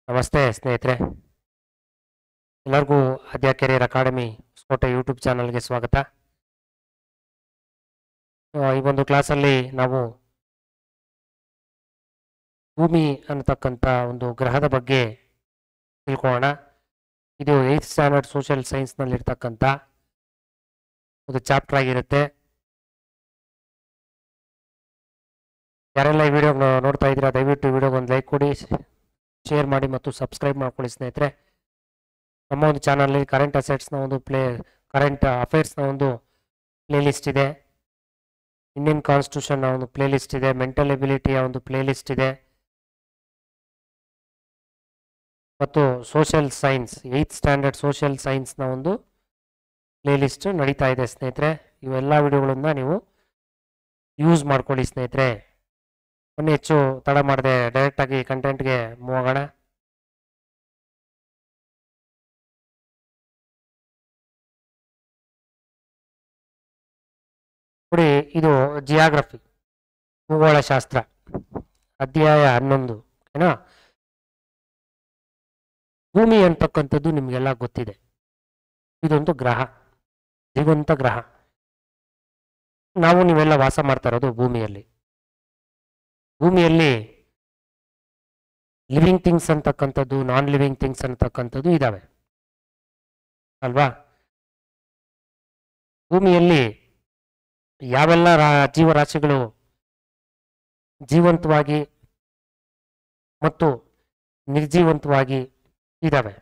ನಮಸ್ತೆ ಸ್ನೇಹಿತರೆ, ಎಲ್ಲರಿಗೂ ಆದ್ಯ ಕೆರಿಯರ್ ಅಕಾಡೆಮಿ ಹೊಸಕೋಟೆ ಯೂಟ್ಯೂಬ್ ಚಾನಲ್ಗೆ ಸ್ವಾಗತ. ಈ ಒಂದು ಕ್ಲಾಸಲ್ಲಿ ನಾವು ಭೂಮಿ ಅನ್ನತಕ್ಕಂಥ ಒಂದು ಗ್ರಹದ ಬಗ್ಗೆ ತಿಳ್ಕೊಳ್ಳೋಣ. ಇದು 8th ಸ್ಟ್ಯಾಂಡರ್ಡ್ ಸೋಷಿಯಲ್ ಸೈನ್ಸ್ನಲ್ಲಿರ್ತಕ್ಕಂಥ ಒಂದು ಚಾಪ್ಟರ್ ಆಗಿರುತ್ತೆ. ಯಾರೆಲ್ಲ ಈ ವಿಡಿಯೋ ನೋಡ್ತಾ ಇದ್ದೀರಾ ದಯವಿಟ್ಟು ಈ ವಿಡಿಯೋಗೆ ಒಂದು ಲೈಕ್ ಕೊಡಿ, ಶೇರ್ ಮಾಡಿ ಮತ್ತು ಸಬ್ಸ್ಕ್ರೈಬ್ ಮಾಡ್ಕೊಳ್ಳಿ ಸ್ನೇಹಿತರೆ. ನಮ್ಮ ಒಂದು ಚಾನಲಲ್ಲಿ ಕರೆಂಟ್ ಅಫೇರ್ಸ್ನ ಒಂದು ಪ್ಲೇ ಲಿಸ್ಟ್ ಇದೆ, ಇಂಡಿಯನ್ ಕಾನ್ಸ್ಟಿಟ್ಯೂಷನ್ನ ಒಂದು ಪ್ಲೇ ಲಿಸ್ಟ್ ಇದೆ, ಮೆಂಟಲ್ ಎಬಿಲಿಟಿಯ ಒಂದು ಪ್ಲೇ ಲಿಸ್ಟ್ ಇದೆ ಮತ್ತು social science 8th standard social ಸೈನ್ಸ್ನ ಒಂದು ಪ್ಲೇ ಲಿಸ್ಟ್ ನಡೀತಾ ಇದೆ ಸ್ನೇಹಿತರೆ. ಇವೆಲ್ಲ ವಿಡಿಯೋಗಳನ್ನು ನೀವು ಯೂಸ್ ಮಾಡ್ಕೊಳ್ಳಿ ಸ್ನೇಹಿತರೆ. ಮೊನ್ನೆ ಹೆಚ್ಚು ತಡ ಮಾಡದೆ ಡೈರೆಕ್ಟಾಗಿ ಕಂಟೆಂಟ್ಗೆ ಮೂವ್ ಆಗೋಣ. ನೋಡಿ, ಇದು ಜಿಯಾಗ್ರಫಿ, ಭೂಗೋಳಶಾಸ್ತ್ರ, ಅಧ್ಯಾಯ 11. ಓಕೆನಾ? ಭೂಮಿ ಅಂತಕ್ಕಂಥದ್ದು ನಿಮಗೆಲ್ಲ ಗೊತ್ತಿದೆ. ಇದೊಂದು ಗ್ರಹ, ಜೀವಂತ ಗ್ರಹ. ನೀವೆಲ್ಲ ವಾಸ ಮಾಡ್ತಾ ಇರೋದು ಭೂಮಿಯಲ್ಲಿ. ಭೂಮಿಯಲ್ಲಿ ಲಿವಿಂಗ್ ಥಿಂಗ್ಸ್ ಅಂತಕ್ಕಂಥದ್ದು, ನಾನ್ ಲಿವಿಂಗ್ ಥಿಂಗ್ಸ್ ಅಂತಕ್ಕಂಥದ್ದು ಇದ್ದಾವೆ ಅಲ್ವಾ? ಭೂಮಿಯಲ್ಲಿ ಯಾವೆಲ್ಲ ಜೀವರಾಶಿಗಳು ಜೀವಂತವಾಗಿ ಮತ್ತು ನಿರ್ಜೀವಂತವಾಗಿ ಇದ್ದಾವೆ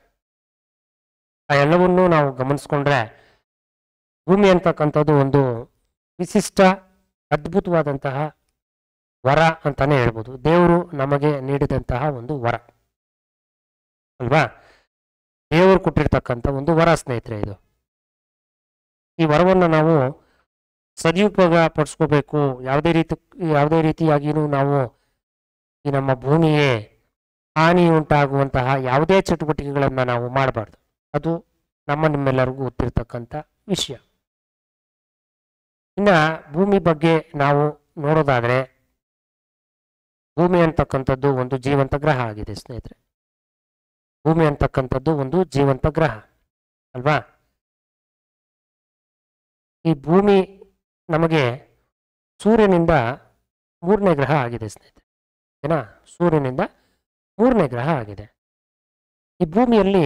ಆ ಎಲ್ಲವನ್ನೂ ನಾವು ಗಮನಿಸ್ಕೊಂಡ್ರೆ ಭೂಮಿ ಅಂತಕ್ಕಂಥದ್ದು ಒಂದು ವಿಶಿಷ್ಟ ಅದ್ಭುತವಾದಂತಹ ವರ ಅಂತಾನೆ ಹೇಳ್ಬೋದು. ದೇವರು ನಮಗೆ ನೀಡಿದಂತಹ ಒಂದು ವರ ಅಲ್ವಾ? ದೇವರು ಕೊಟ್ಟಿರ್ತಕ್ಕಂಥ ಒಂದು ವರ ಸ್ನೇಹಿತರೆ. ಇದು ಈ ವರವನ್ನು ನಾವು ಸದುಪಯೋಗ ಪಡಿಸ್ಕೋಬೇಕು. ಯಾವುದೇ ರೀತಿಯಾಗಿಯೂ ನಾವು ಈ ನಮ್ಮ ಭೂಮಿಗೆ ಹಾನಿ ಉಂಟಾಗುವಂತಹ ಯಾವುದೇ ಚಟುವಟಿಕೆಗಳನ್ನು ನಾವು ಮಾಡಬಾರ್ದು. ಅದು ನಿಮ್ಮೆಲ್ಲರಿಗೂ ಗೊತ್ತಿರ್ತಕ್ಕಂಥ ವಿಷಯ. ಇನ್ನು ಭೂಮಿ ಬಗ್ಗೆ ನಾವು ನೋಡೋದಾದರೆ, ಭೂಮಿ ಅಂತಕ್ಕಂಥದ್ದು ಒಂದು ಜೀವಂತ ಗ್ರಹ ಆಗಿದೆ ಸ್ನೇಹಿತರೆ. ಭೂಮಿ ಅಂತಕ್ಕಂಥದ್ದು ಒಂದು ಜೀವಂತ ಗ್ರಹ ಅಲ್ವಾ? ಈ ಭೂಮಿ ನಮಗೆ ಸೂರ್ಯನಿಂದ 3ನೇ ಗ್ರಹ ಆಗಿದೆ ಸ್ನೇಹಿತರೆ. ಓಕೆನಾ? ಸೂರ್ಯನಿಂದ 3ನೇ ಗ್ರಹ ಆಗಿದೆ. ಈ ಭೂಮಿಯಲ್ಲಿ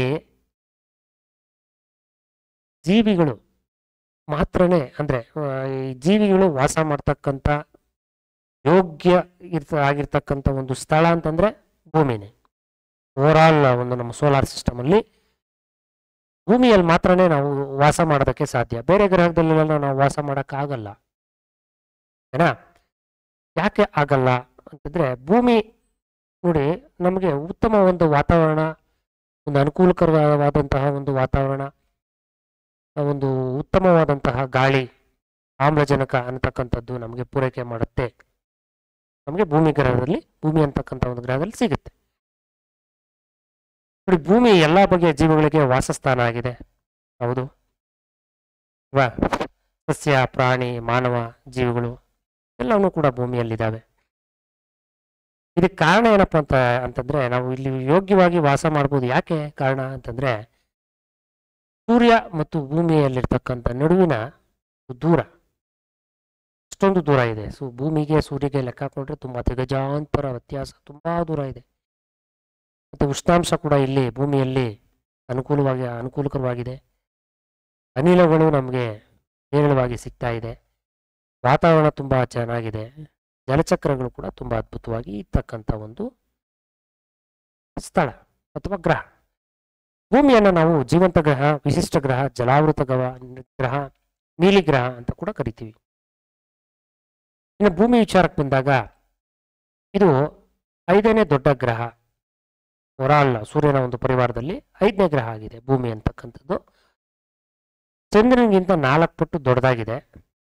ಜೀವಿಗಳು ಮಾತ್ರನೇ, ಅಂದರೆ ಈ ಜೀವಿಗಳು ವಾಸ ಮಾಡ್ತಕ್ಕಂಥ ಯೋಗ್ಯ ಆಗಿರ್ತಕ್ಕಂಥ ಒಂದು ಸ್ಥಳ ಅಂತಂದರೆ ಭೂಮಿನೇ. ಓವರಾಲ್ ಒಂದು ನಮ್ಮ ಸೋಲಾರ್ ಸಿಸ್ಟಮಲ್ಲಿ ಭೂಮಿಯಲ್ಲಿ ಮಾತ್ರನೇ ನಾವು ವಾಸ ಮಾಡೋದಕ್ಕೆ ಸಾಧ್ಯ. ಬೇರೆ ಗ್ರಹದಲ್ಲೆಲ್ಲ ನಾವು ವಾಸ ಮಾಡೋಕ್ಕಾಗಲ್ಲ. ಏನಾ? ಯಾಕೆ ಆಗಲ್ಲ ಅಂತಂದರೆ, ಭೂಮಿ ನೋಡಿ ನಮಗೆ ಉತ್ತಮ ಒಂದು ವಾತಾವರಣ, ಒಂದು ಅನುಕೂಲಕರವಾದಂತಹ ಒಂದು ವಾತಾವರಣ, ಒಂದು ಉತ್ತಮವಾದಂತಹ ಗಾಳಿ, ಆಮ್ಲಜನಕ ಅನ್ನತಕ್ಕಂಥದ್ದು ನಮಗೆ ಪೂರೈಕೆ ಮಾಡುತ್ತೆ. ನಮಗೆ ಭೂಮಿ ಅಂತಕ್ಕಂಥ ಒಂದು ಗ್ರಹದಲ್ಲಿ ಸಿಗುತ್ತೆ. ನೋಡಿ, ಭೂಮಿ ಎಲ್ಲ ಬಗೆಯ ಜೀವಿಗಳಿಗೆ ವಾಸಸ್ಥಾನ ಆಗಿದೆ. ಹೌದು ಅಲ್ವಾ? ಸಸ್ಯ, ಪ್ರಾಣಿ, ಮಾನವ ಜೀವಿಗಳು ಎಲ್ಲವನ್ನೂ ಕೂಡ ಭೂಮಿಯಲ್ಲಿದ್ದಾವೆ. ಇದಕ್ಕೆ ಕಾರಣ ಏನಪ್ಪ ಅಂತಂದ್ರೆ, ನಾವು ಇಲ್ಲಿ ಯೋಗ್ಯವಾಗಿ ವಾಸ ಮಾಡ್ಬೋದು. ಯಾಕೆ ಕಾರಣ ಅಂತಂದ್ರೆ, ಸೂರ್ಯ ಮತ್ತು ಭೂಮಿಯಲ್ಲಿರ್ತಕ್ಕಂಥ ನಡುವಿನ ದೂರ ಅಷ್ಟೊಂದು ದೂರ ಇದೆ. ಭೂಮಿಗೆ ಸೂರ್ಯಗೆ ಲೆಕ್ಕ ಹಾಕೊಂಡ್ರೆ ತುಂಬ ಗಜಾಂತರ ವ್ಯತ್ಯಾಸ, ತುಂಬಾ ದೂರ ಇದೆ. ಮತ್ತು ಉಷ್ಣಾಂಶ ಕೂಡ ಇಲ್ಲಿ ಭೂಮಿಯಲ್ಲಿ ಅನುಕೂಲಕರವಾಗಿದೆ. ಅನಿಲಗಳು ನಮಗೆ ಹೇರಳವಾಗಿ ಸಿಗ್ತಾ ಇದೆ. ವಾತಾವರಣ ತುಂಬ ಚೆನ್ನಾಗಿದೆ. ಜಲಚಕ್ರಗಳು ಕೂಡ ತುಂಬ ಅದ್ಭುತವಾಗಿ ಇರ್ತಕ್ಕಂಥ ಒಂದು ಸ್ಥಳ ಅಥವಾ ಗ್ರಹ. ಭೂಮಿಯನ್ನು ನಾವು ಜೀವಂತ ಗ್ರಹ, ವಿಶಿಷ್ಟ ಗ್ರಹ, ಜಲಾವೃತ ಗ್ರಹ, ನೀಲಿ ಗ್ರಹ ಅಂತ ಕೂಡ ಕರಿತೀವಿ. ಇನ್ನು ಭೂಮಿ ವಿಚಾರಕ್ಕೆ ಬಂದಾಗ, ಇದು 5ನೇ ದೊಡ್ಡ ಗ್ರಹ. ಓವರಾಲ್ ಸೂರ್ಯನ ಒಂದು ಪರಿವಾರದಲ್ಲಿ 5ನೇ ಗ್ರಹ ಆಗಿದೆ ಭೂಮಿ ಅಂತಕ್ಕಂಥದ್ದು. ಚಂದ್ರನಿಗಿಂತ 4 ಪಟ್ಟು ದೊಡ್ಡದಾಗಿದೆ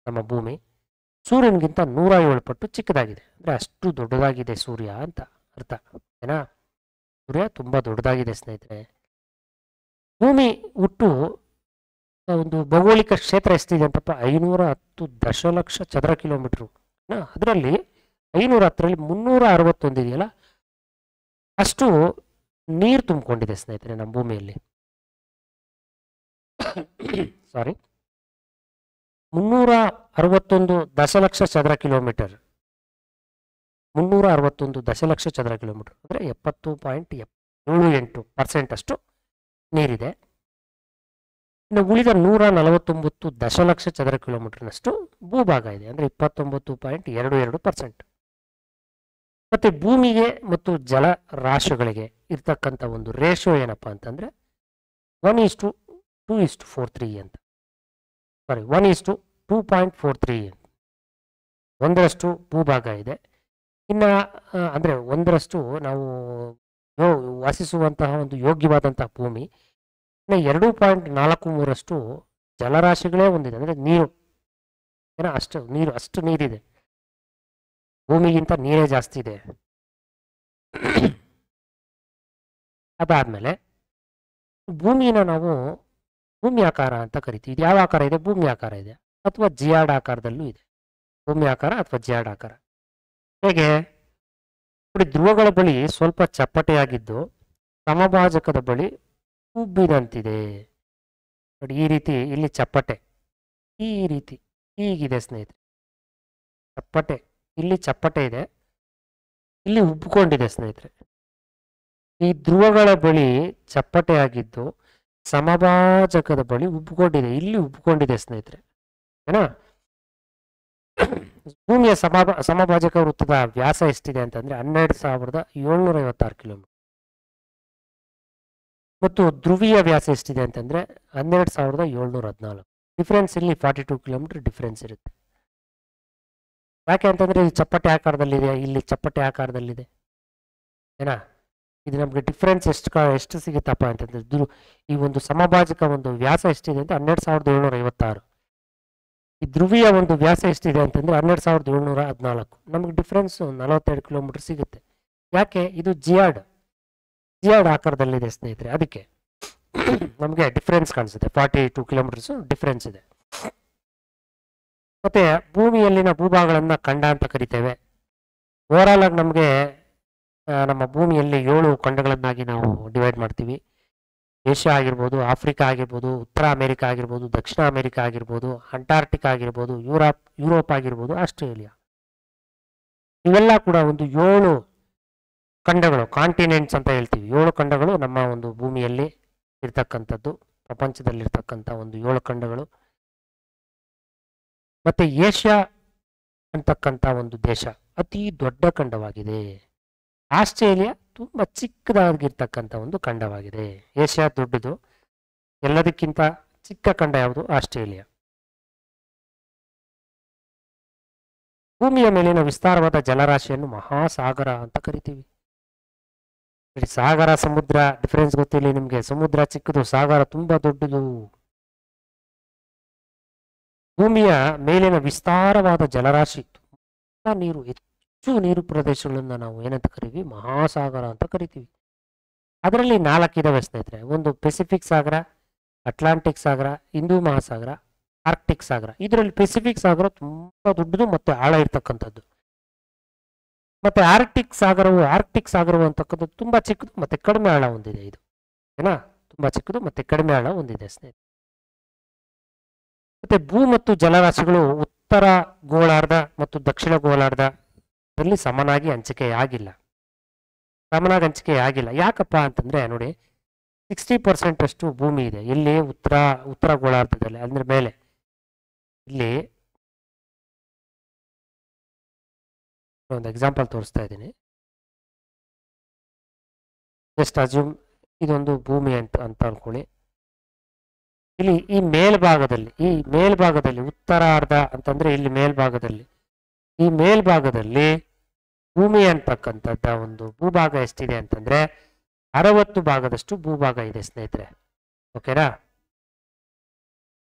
ನಮ್ಮ ಭೂಮಿ. ಸೂರ್ಯನಿಗಿಂತ 107 ಪಟ್ಟು ಚಿಕ್ಕದಾಗಿದೆ. ಅಂದರೆ ಅಷ್ಟು ದೊಡ್ಡದಾಗಿದೆ ಸೂರ್ಯ ಅಂತ ಅರ್ಥ. ಏನಾ? ಸೂರ್ಯ ತುಂಬ ದೊಡ್ಡದಾಗಿದೆ ಸ್ನೇಹಿತರೆ. ಭೂಮಿ ಹುಟ್ಟು ಒಂದು ಭೌಗೋಳಿಕ ಕ್ಷೇತ್ರ ಎಷ್ಟಿದೆ ಅಂತಪ್ಪ? 510 ದಶಲಕ್ಷ ಚದರ ಕಿಲೋಮೀಟ್ರು. ಅದರಲ್ಲಿ 510ರಲ್ಲಿ 361 ಇದೆಯಲ್ಲ, ಅಷ್ಟು ನೀರು ತುಂಬಿಕೊಂಡಿದೆ ಸ್ನೇಹಿತರೆ ನಮ್ಮ ಭೂಮಿಯಲ್ಲಿ. ಸಾರಿ, 361 ದಶಲಕ್ಷ ಚದರ ಕಿಲೋಮೀಟರ್, 361 ದಶಲಕ್ಷ ಚದರ ಕಿಲೋಮೀಟರ್ ಅಂದರೆ 70.78% ಅಷ್ಟು ನೀರಿದೆ. ಇನ್ನು ಉಳಿದ 149 ದಶಲಕ್ಷ ಚದರ ಕಿಲೋಮೀಟರ್ನಷ್ಟು ಭೂಭಾಗ ಇದೆ, ಅಂದರೆ 29.22%. ಮತ್ತು ಭೂಮಿಗೆ ಮತ್ತು ಜಲರಾಶಿಗಳಿಗೆ ಇರ್ತಕ್ಕಂಥ ಒಂದು ರೇಷಿಯೋ ಏನಪ್ಪ ಅಂತಂದರೆ 1:2:43 ಅಂತ, ಸಾರಿ 1:2.43 ಅಂತ. 1ರಷ್ಟು ಭೂಭಾಗ ಇದೆ. ಇನ್ನು ಅಂದರೆ 1ರಷ್ಟು ನಾವು ವಾಸಿಸುವಂತಹ ಒಂದು ಯೋಗ್ಯವಾದಂತಹ ಭೂಮಿ. ಇನ್ನು 2.43ರಷ್ಟು ಜಲರಾಶಿಗಳೇ ಹೊಂದಿದೆ, ಅಂದರೆ ನೀರು ಏನೋ ಅಷ್ಟು ನೀರಿದೆ, ಭೂಮಿಗಿಂತ ನೀರೇ ಜಾಸ್ತಿ ಇದೆ. ಅದಾದಮೇಲೆ ಭೂಮಿನ ನಾವು ಭೂಮಿ ಆಕಾರ ಅಂತ ಕರಿತೀವಿ. ಇದು ಯಾವ ಆಕಾರ ಇದೆ? ಭೂಮಿ ಆಕಾರ ಇದೆ, ಅಥವಾ ಜಿಯಾಡ್ ಆಕಾರದಲ್ಲೂ ಇದೆ. ಭೂಮಿ ಆಕಾರ ಅಥವಾ ಜಿಯಾಡ್ ಆಕಾರ ಹೇಗೆ ನೋಡಿ, ಧ್ರುವಗಳ ಬಳಿ ಸ್ವಲ್ಪ ಚಪ್ಪಟೆಯಾಗಿದ್ದು ಸಮಭಾಜಕದ ಬಳಿ ಉಬ್ಬಿದಂತಿದೆ ನೋಡಿ. ಈ ರೀತಿ ಇಲ್ಲಿ ಚಪ್ಪಟೆ ಈ ರೀತಿ ಹೀಗಿದೆ ಸ್ನೇಹಿತರೆ, ಚಪ್ಪಟೆ ಇಲ್ಲಿ ಚಪ್ಪಟೆ ಇದೆ, ಇಲ್ಲಿ ಉಬ್ಬಿಕೊಂಡಿದೆ ಸ್ನೇಹಿತರೆ. ಈ ಧ್ರುವಗಳ ಬಳಿ ಚಪ್ಪಟೆಯಾಗಿದ್ದು ಸಮಭಾಜಕದ ಬಳಿ ಉಬ್ಬಿಕೊಂಡಿದೆ, ಇಲ್ಲಿ ಉಬ್ಬಿಕೊಂಡಿದೆ ಸ್ನೇಹಿತರೆ, ಏನಾ. ಭೂಮಿಯ ಸಮಭಾಜಕ ವೃತ್ತದ ವ್ಯಾಸ ಎಷ್ಟಿದೆ ಅಂತಂದ್ರೆ 12,756 ಕಿಲೋಮೀಟರ್. ಮತ್ತು ಧ್ರುವೀಯ ವ್ಯಾಸ ಎಷ್ಟಿದೆ ಅಂತಂದ್ರೆ 12,714. ಡಿಫ್ರೆನ್ಸ್ ಇಲ್ಲಿ 42 ಕಿಲೋಮೀಟರ್ ಡಿಫ್ರೆನ್ಸ್ ಇರುತ್ತೆ. ಯಾಕೆ ಅಂತಂದ್ರೆ ಇಲ್ಲಿ ಚಪ್ಪಟೆ ಆಕಾರದಲ್ಲಿದೆ, ಇಲ್ಲಿ ಚಪ್ಪಟೆ ಆಕಾರದಲ್ಲಿದೆ, ಏನಾ. ಇದು ನಮಗೆ ಡಿಫ್ರೆನ್ಸ್ ಎಷ್ಟು ಸಿಗುತ್ತಪ್ಪ ಅಂತಂದ್ರೆ ಈ ಒಂದು ಸಮಭಾಜಕ ಒಂದು ವ್ಯಾಸ ಎಷ್ಟಿದೆ ಅಂತ 12,756. ಈ ಧ್ರುವೀಯ ಒಂದು ವ್ಯಾಸ ಎಷ್ಟಿದೆ ಅಂತಂದ್ರೆ 12,714. ನಮಗೆ ಡಿಫ್ರೆನ್ಸ್ 42 ಕಿಲೋಮೀಟರ್ ಸಿಗುತ್ತೆ. ಯಾಕೆ? ಇದು ಜಿಯಾಡ್ ಆಕಾರದಲ್ಲಿದೆ ಸ್ನೇಹಿತರೆ, ಅದಕ್ಕೆ ನಮಗೆ ಡಿಫ್ರೆನ್ಸ್ ಕಾಣಿಸುತ್ತೆ. 42 ಕಿಲೋಮೀಟರ್ಸ್ ಡಿಫ್ರೆನ್ಸ್ ಇದೆ. ಮತ್ತೆ ಭೂಮಿಯಲ್ಲಿನ ಭೂಭಾಗಗಳನ್ನ ಖಂಡ ಅಂತ ಕರಿತೇವೆ. ಓವರಾಲ್ ಆಗಿ ನಮಗೆ ನಮ್ಮ ಭೂಮಿಯಲ್ಲಿ 7 ಖಂಡಗಳನ್ನಾಗಿ ನಾವು ಡಿವೈಡ್ ಮಾಡ್ತೀವಿ. ಏಷ್ಯಾ ಆಗಿರ್ಬೋದು, ಆಫ್ರಿಕಾ ಆಗಿರ್ಬೋದು, ಉತ್ತರ ಅಮೆರಿಕಾ ಆಗಿರ್ಬೋದು, ದಕ್ಷಿಣ ಅಮೆರಿಕಾ ಆಗಿರ್ಬೋದು, ಅಂಟಾರ್ಟಿಕಾ ಆಗಿರ್ಬೋದು, ಯುರೋಪ್ ಆಗಿರ್ಬೋದು, ಆಸ್ಟ್ರೇಲಿಯಾ, ಇವೆಲ್ಲ ಕೂಡ ಒಂದು 7 ಖಂಡಗಳು, ಕಾಂಟಿನೆಂಟ್ಸ್ ಅಂತ ಹೇಳ್ತೀವಿ. 7 ಖಂಡಗಳು ನಮ್ಮ ಒಂದು ಭೂಮಿಯಲ್ಲಿ ಇರ್ತಕ್ಕಂಥದ್ದು, ಪ್ರಪಂಚದಲ್ಲಿರ್ತಕ್ಕಂಥ ಒಂದು 7 ಖಂಡಗಳು. ಮತ್ತೆ ಏಷ್ಯಾ ಅಂತಕ್ಕಂಥ ಒಂದು ದೇಶ ಅತಿ ದೊಡ್ಡ ಖಂಡವಾಗಿದೆ. ಆಸ್ಟ್ರೇಲಿಯಾ ತುಂಬ ಚಿಕ್ಕದಾಗಿರ್ತಕ್ಕಂಥ ಒಂದು ಖಂಡವಾಗಿದೆ. ಏಷ್ಯಾ ದೊಡ್ಡದು, ಎಲ್ಲದಕ್ಕಿಂತ ಚಿಕ್ಕ ಖಂಡ ಯಾವುದು? ಆಸ್ಟ್ರೇಲಿಯಾ. ಭೂಮಿಯ ಮೇಲಿನ ವಿಸ್ತಾರವಾದ ಜಲರಾಶಿಯನ್ನು ಮಹಾಸಾಗರ ಅಂತ ಕರಿತೀವಿ. ಸಾಗರ ಸಮುದ್ರ ಡಿಫರೆನ್ಸ್ ಗೊತ್ತಿಲ್ಲ ನಿಮಗೆ. ಸಮುದ್ರ ಚಿಕ್ಕದು, ಸಾಗರ ತುಂಬಾ ದೊಡ್ಡದು. ಭೂಮಿಯ ಮೇಲಿನ ವಿಸ್ತಾರವಾದ ಜಲರಾಶಿ, ತುಂಬಾ ನೀರು, ಹೆಚ್ಚು ನೀರು ಪ್ರದೇಶಗಳನ್ನ ನಾವು ಏನಂತ ಕರಿತೀವಿ? ಮಹಾಸಾಗರ ಅಂತ ಕರಿತೀವಿ. ಅದರಲ್ಲಿ 4 ಇದಾವೆ ಸ್ನೇಹಿತರೆ. ಒಂದು ಪೆಸಿಫಿಕ್ ಸಾಗರ, ಅಟ್ಲಾಂಟಿಕ್ ಸಾಗರ, ಹಿಂದೂ ಮಹಾಸಾಗರ, ಆರ್ಕ್ಟಿಕ್ ಸಾಗರ. ಇದರಲ್ಲಿ ಪೆಸಿಫಿಕ್ ಸಾಗರ ತುಂಬಾ ದೊಡ್ಡದು ಮತ್ತೆ ಆಳ ಇರ್ತಕ್ಕಂಥದ್ದು. ಮತ್ತೆ ಆರ್ಕ್ಟಿಕ್ ಸಾಗರವು ಅಂತಕ್ಕಂಥದ್ದು ತುಂಬಾ ಚಿಕ್ಕದು ಮತ್ತೆ ಕಡಿಮೆ ಆಳ ಹೊಂದಿದೆ. ಇದು ಏನಾ, ತುಂಬಾ ಚಿಕ್ಕದು ಮತ್ತೆ ಕಡಿಮೆ ಆಳ ಹೊಂದಿದೆ ಸ್ನೇಹಿತರೆ. ಮತ್ತೆ ಭೂ ಮತ್ತು ಜಲರಾಶಿಗಳು ಉತ್ತರ ಗೋಳಾರ್ಧ ಮತ್ತು ದಕ್ಷಿಣ ಗೋಳಾರ್ಧದಲ್ಲಿ ಸಮನಾಗಿ ಹಂಚಿಕೆಯಾಗಿಲ್ಲ. ಯಾಕಪ್ಪ ಅಂತಂದ್ರೆ ನೋಡಿ, 60% ಅಷ್ಟು ಭೂಮಿ ಇದೆ ಇಲ್ಲಿ ಉತ್ತರ ಗೋಳಾರ್ಧದಲ್ಲಿ, ಅಂದ್ರೆ ಮೇಲೆ. ಇಲ್ಲಿ ಒಂದು ಎಕ್ಸಾಂಪಲ್ ತೋರಿಸ್ತಾ ಇದ್ದೀನಿ. ಜಸ್ಟ್ ಅಸ್ಯೂಮ್ ಇದೊಂದು ಭೂಮಿ ಅಂತ ಅನ್ಕೊಳ್ಳಿ. ಇಲ್ಲಿ ಈ ಮೇಲ್ಭಾಗದಲ್ಲಿ ಉತ್ತರಾರ್ಧ ಅಂತಂದ್ರೆ ಇಲ್ಲಿ ಈ ಮೇಲ್ಭಾಗದಲ್ಲಿ ಭೂಮಿ ಅಂತಕ್ಕಂಥದ್ದ ಒಂದು ಭೂಭಾಗ ಎಷ್ಟಿದೆ ಅಂತಂದ್ರೆ 60 ಭಾಗದಷ್ಟು ಭೂಭಾಗ ಇದೆ ಸ್ನೇಹಿತರೆ. ಓಕೆನಾ?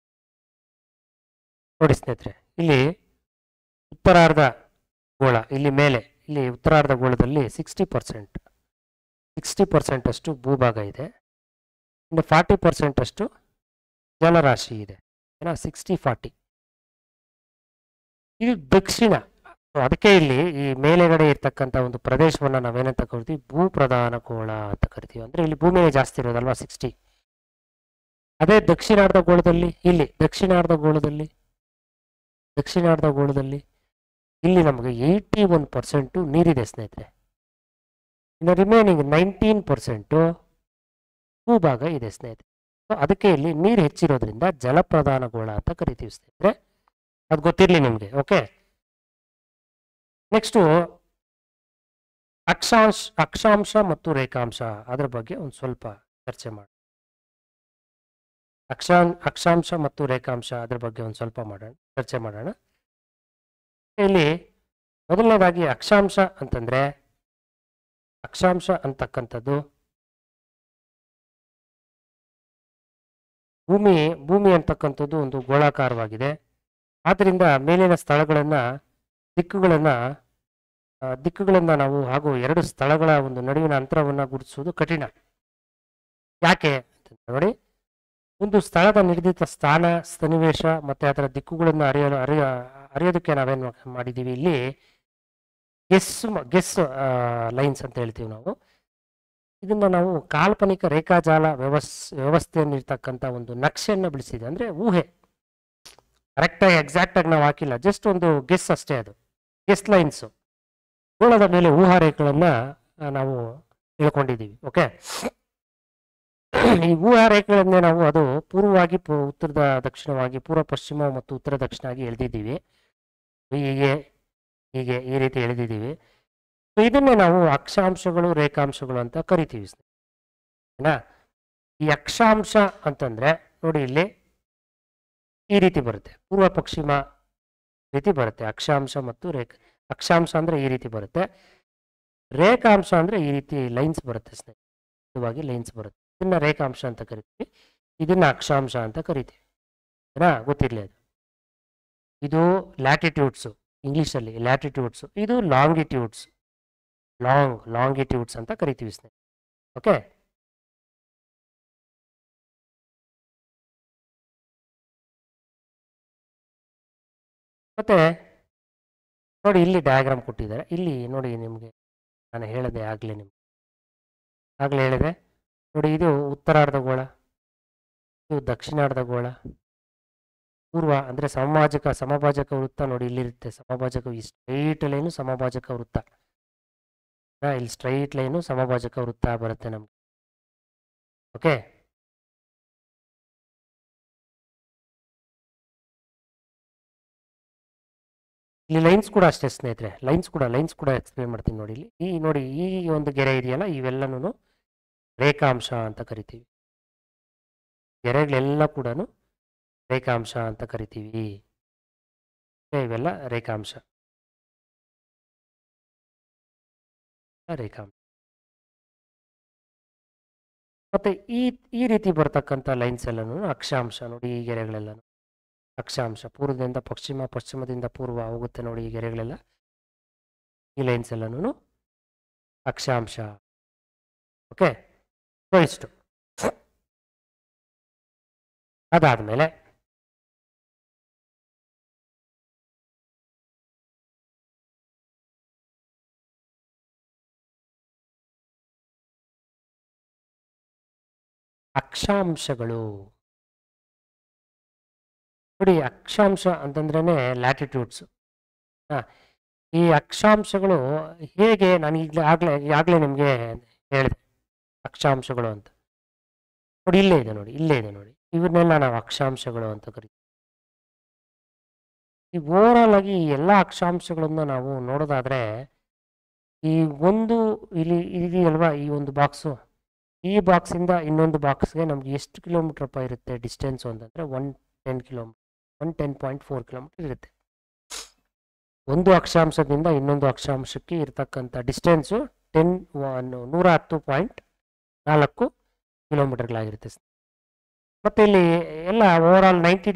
ನೋಡಿ ಸ್ನೇಹಿತರೆ, ಇಲ್ಲಿ ಉತ್ತರಾರ್ಧ ಗೋಳ, ಇಲ್ಲಿ ಉತ್ತರಾರ್ಧ ಗೋಳದಲ್ಲಿ 60% ಅಷ್ಟು ಭೂಭಾಗ ಇದೆ. ಇನ್ನು 40% ಅಷ್ಟು ಜಲರಾಶಿ ಇದೆ. 60-40. ಇದು ಅದಕ್ಕೆ ಇಲ್ಲಿ ಈ ಮೇಲೆಗಡೆ ಇರ್ತಕ್ಕಂಥ ಒಂದು ಪ್ರದೇಶವನ್ನು ನಾವೇನಂತ ಕರಿತೀವಿ, ಭೂಪ್ರಧಾನ ಗೋಳ ಅಂತ ಕರಿತೀವಿ. ಅಂದರೆ ಇಲ್ಲಿ ಭೂಮಿಯೇ ಜಾಸ್ತಿ ಇರೋದಲ್ವಾ 60. ಅದೇ ದಕ್ಷಿಣಾರ್ಧ ಗೋಳದಲ್ಲಿ ಇಲ್ಲಿ ನಮಗೆ 81% ನೀರಿದೆ ಸ್ನೇಹಿತರೆ. ಇನ್ನು ರಿಮೈನಿಂಗ್ 19% ಭೂಭಾಗ ಇದೆ ಸ್ನೇಹಿತರೆ. ಸೊ ಅದಕ್ಕೆ ಇಲ್ಲಿ ನೀರು ಹೆಚ್ಚಿರೋದ್ರಿಂದ ಜಲಪ್ರಧಾನ ಗೋಳ ಅಂತ ಕರಿತೀವಿ ಸ್ನೇಹಿತರೆ. ಅದು ಗೊತ್ತಿರಲಿ ನಿಮಗೆ. ಓಕೆ, ನೆಕ್ಸ್ಟು ಅಕ್ಷಾಂಶ ಮತ್ತು ರೇಖಾಂಶ, ಅದರ ಬಗ್ಗೆ ಒಂದು ಸ್ವಲ್ಪ ಚರ್ಚೆ ಮಾಡೋಣ. ಅಕ್ಷಾಂಶ ಮತ್ತು ರೇಖಾಂಶ ಅದ್ರ ಬಗ್ಗೆ ಒಂದು ಸ್ವಲ್ಪ ಚರ್ಚೆ ಮಾಡೋಣ. ಇಲ್ಲಿ ಮೊದಲನೇದಾಗಿ ಅಕ್ಷಾಂಶ ಅಂತಕ್ಕಂಥದ್ದು ಭೂಮಿ ಅಂತಕ್ಕಂಥದ್ದು ಒಂದು ಗೋಳಾಕಾರವಾಗಿದೆ. ಆದ್ದರಿಂದ ಮೇಲಿನ ದಿಕ್ಕುಗಳನ್ನ ನಾವು ಹಾಗೂ ಎರಡು ಸ್ಥಳಗಳ ಒಂದು ನಡುವಿನ ಅಂತರವನ್ನು ಗುರುತಿಸುವುದು ಕಠಿಣ. ಯಾಕೆ ಅಂತಂದ್ರೆ ನೋಡಿ, ಒಂದು ಸ್ಥಳದ ನಿರ್ದಿಷ್ಟ ಸ್ಥಾನ, ಸನ್ನಿವೇಶ ಮತ್ತೆ ಅದರ ದಿಕ್ಕುಗಳನ್ನು ಅರಿಯೋದಕ್ಕೆ ನಾವೇನು ಮಾಡಿದ್ದೀವಿ, ಇಲ್ಲಿ ಗೆಸ್ ಲೈನ್ಸ್ ಅಂತ ಹೇಳ್ತೀವಿ ನಾವು. ಇದನ್ನ ನಾವು ಕಾಲ್ಪನಿಕ ರೇಖಾಜಾಲ ವ್ಯವಸ್ಥೆಯಲ್ಲಿರ್ತಕ್ಕಂಥ ಒಂದು ನಕ್ಷೆಯನ್ನು ಬಿಡಿಸಿದೆ. ಅಂದರೆ ಊಹೆ, ಕರೆಕ್ಟಾಗಿ ಎಕ್ಸಾಕ್ಟಾಗಿ ನಾವು ಹಾಕಿಲ್ಲ, ಜಸ್ಟ್ ಒಂದು ಗೆಸ್ ಅಷ್ಟೇ. ಅದು ಗೆಸ್ ಲೈನ್ಸು, ಗೋಳದ ಮೇಲೆ ಊಹಾ ರೇಖೆಗಳನ್ನು ನಾವು ತಿಳ್ಕೊಂಡಿದ್ದೀವಿ. ಓಕೆ, ಈ ಊಹಾ ರೇಖೆಗಳನ್ನೇ ನಾವು ಅದು ಪೂರ್ವವಾಗಿ ಉತ್ತರದ ದಕ್ಷಿಣವಾಗಿ, ಪೂರ್ವ ಪಶ್ಚಿಮ ಮತ್ತು ಉತ್ತರ ದಕ್ಷಿಣ ಆಗಿ ಎಳೆದಿದ್ದೀವಿ. ಹೀಗೆ ಈ ರೀತಿ ಎಳೆದಿದ್ದೀವಿ. ಇದನ್ನೇ ನಾವು ಅಕ್ಷಾಂಶಗಳು, ರೇಖಾಂಶಗಳು ಅಂತ ಕರಿತೀವಿ. ಏನ ಈ ಅಕ್ಷಾಂಶ ಅಂತಂದ್ರೆ ನೋಡಿ, ಇಲ್ಲಿ ಈ ರೀತಿ ಬರುತ್ತೆ, ಪೂರ್ವ ಪಶ್ಚಿಮ ರೀತಿ ಬರುತ್ತೆ ಅಕ್ಷಾಂಶ ಮತ್ತು ಅಕ್ಷಾಂಶ ಅಂದ್ರೆ ಈ ರೀತಿ ಬರುತ್ತೆ. ರೇಖಾಂಶ ಅಂದ್ರೆ ಈ ರೀತಿ ಲೈನ್ಸ್ ಬರುತ್ತೆ ಸ್ನೇಹಿತರೆ, ಲೈನ್ಸ್ ಬರುತ್ತೆ. ಇದನ್ನ ರೇಖಾಂಶ ಅಂತ ಕರಿತೀವಿ, ಇದನ್ನ ಅಕ್ಷಾಂಶ ಅಂತ ಕರಿತೀವಿ. ಗೊತ್ತಿರಲಿ ಅದು. ಇದು ಲ್ಯಾಟಿಟ್ಯೂಡ್ಸು, ಇಂಗ್ಲೀಷಲ್ಲಿ ಲ್ಯಾಟಿಟ್ಯೂಡ್ಸು. ಇದು ಲಾಂಗಿಟ್ಯೂಡ್ಸ್ ಅಂತ ಕರಿತೀವಿ ಸ್ನೇಹಿತರೆ. ಓಕೆ, ಮತ್ತೆ ನೋಡಿ ಇಲ್ಲಿ ಡಯಾಗ್ರಾಮ್ ಕೊಟ್ಟಿದ್ದಾರೆ. ಇಲ್ಲಿ ನೋಡಿ, ನಿಮಗೆ ನಾನು ಹೇಳಿದೆ ಆಗಲೇ ಹೇಳಿದೆ ನೋಡಿ, ಇದು ಉತ್ತರಾರ್ಧಗೋಳ, ಇದು ದಕ್ಷಿಣಾರ್ಧಗೋಳ, ಪೂರ್ವ ಅಂದರೆ ಸಮಭಾಜಕ ವೃತ್ತ. ನೋಡಿ ಇಲ್ಲಿರುತ್ತೆ ಸಮಭಾಜಕ, ಈ ಸ್ಟ್ರೈಟ್ ಲೈನು ಸಮಭಾಜಕ ವೃತ್ತ. ಇಲ್ಲಿ ಸ್ಟ್ರೈಟ್ ಲೈನು ಸಮಭಾಜಕ ವೃತ್ತ ಬರುತ್ತೆ ನಮ್ಗೆ. ಓಕೆ, ಇಲ್ಲಿ ಲೈನ್ಸ್ ಕೂಡ ಅಷ್ಟೇ ಸ್ನೇಹಿತರೆ, ಲೈನ್ಸ್ ಕೂಡ ಎಕ್ಸ್ಪ್ಲೇನ್ ಮಾಡ್ತೀನಿ ನೋಡಿ. ಇಲ್ಲಿ ಈ ಒಂದು ಗೆರೆ ಇದೆಯಲ್ಲ, ಇವೆಲ್ಲನೂ ರೇಖಾಂಶ ಅಂತ ಕರಿತೀವಿ. ಗೆರೆಗಳೆಲ್ಲ ಕೂಡ ರೇಖಾಂಶ ಅಂತ ಕರಿತೀವಿ. ಇವೆಲ್ಲ ರೇಖಾಂಶ. ಮತ್ತೆ ಈ ರೀತಿ ಬರ್ತಕ್ಕಂಥ ಲೈನ್ಸ್ ಎಲ್ಲನೂ ಅಕ್ಷಾಂಶ. ನೋಡಿ ಈ ಗೆರೆಗಳೆಲ್ಲ ಅಕ್ಷಾಂಶ. ಪೂರ್ವದಿಂದ ಪಶ್ಚಿಮ, ಪಶ್ಚಿಮದಿಂದ ಪೂರ್ವ ಹೋಗುತ್ತೆ ನೋಡಿ ಈ ಗೆರೆಗಳೆಲ್ಲ, ಈ ಲೈನ್ಸ್ ಎಲ್ಲನೂ ಅಕ್ಷಾಂಶ. ಓಕೆ, ಇಷ್ಟು. ಅದಾದ್ಮೇಲೆ ಅಕ್ಷಾಂಶಗಳು. ನೋಡಿ, ಅಕ್ಷಾಂಶ ಅಂತಂದ್ರೇನೆ ಲ್ಯಾಟಿಟ್ಯೂಡ್ಸ್. ಈ ಅಕ್ಷಾಂಶಗಳು ಹೇಗೆ, ನಾನು ಈಗಲೇ ನಿಮಗೆ ಹೇಳಿದೆ ಅಕ್ಷಾಂಶಗಳು ಅಂತ. ನೋಡಿ ಇಲ್ಲೇ ಇದೆ ನೋಡಿ, ಇವನ್ನೆಲ್ಲ ನಾವು ಅಕ್ಷಾಂಶಗಳು ಅಂತ ಕರಿತೀವಿ. ಈ ಓವರಾಲ್ ಆಗಿ ಎಲ್ಲ ಅಕ್ಷಾಂಶಗಳನ್ನು ನಾವು ನೋಡೋದಾದ್ರೆ, ಈ ಒಂದು ಇಲ್ಲಿ ಇದೆಯಲ್ವಾ, ಈ ಒಂದು ಬಾಕ್ಸು, ಈ ಬಾಕ್ಸಿಂದ ಇನ್ನೊಂದು ಬಾಕ್ಸ್ಗೆ ನಮ್ಗೆ ಎಷ್ಟು ಕಿಲೋಮೀಟರ್ ಇರುತ್ತೆ ಡಿಸ್ಟೆನ್ಸು ಅಂತಂದರೆ 110.4 ಕಿಲೋಮೀಟರ್ ಇರುತ್ತೆ. ಒಂದು ಅಕ್ಷಾಂಶದಿಂದ ಇನ್ನೊಂದು ಅಕ್ಷಾಂಶಕ್ಕೆ ಇರತಕ್ಕಂಥ ಡಿಸ್ಟೆನ್ಸು 110.4 ಕಿಲೋಮೀಟರ್ಗಳಾಗಿರುತ್ತೆ. ಮತ್ತು ಇಲ್ಲಿ ಎಲ್ಲ ಓವರಾಲ್ 90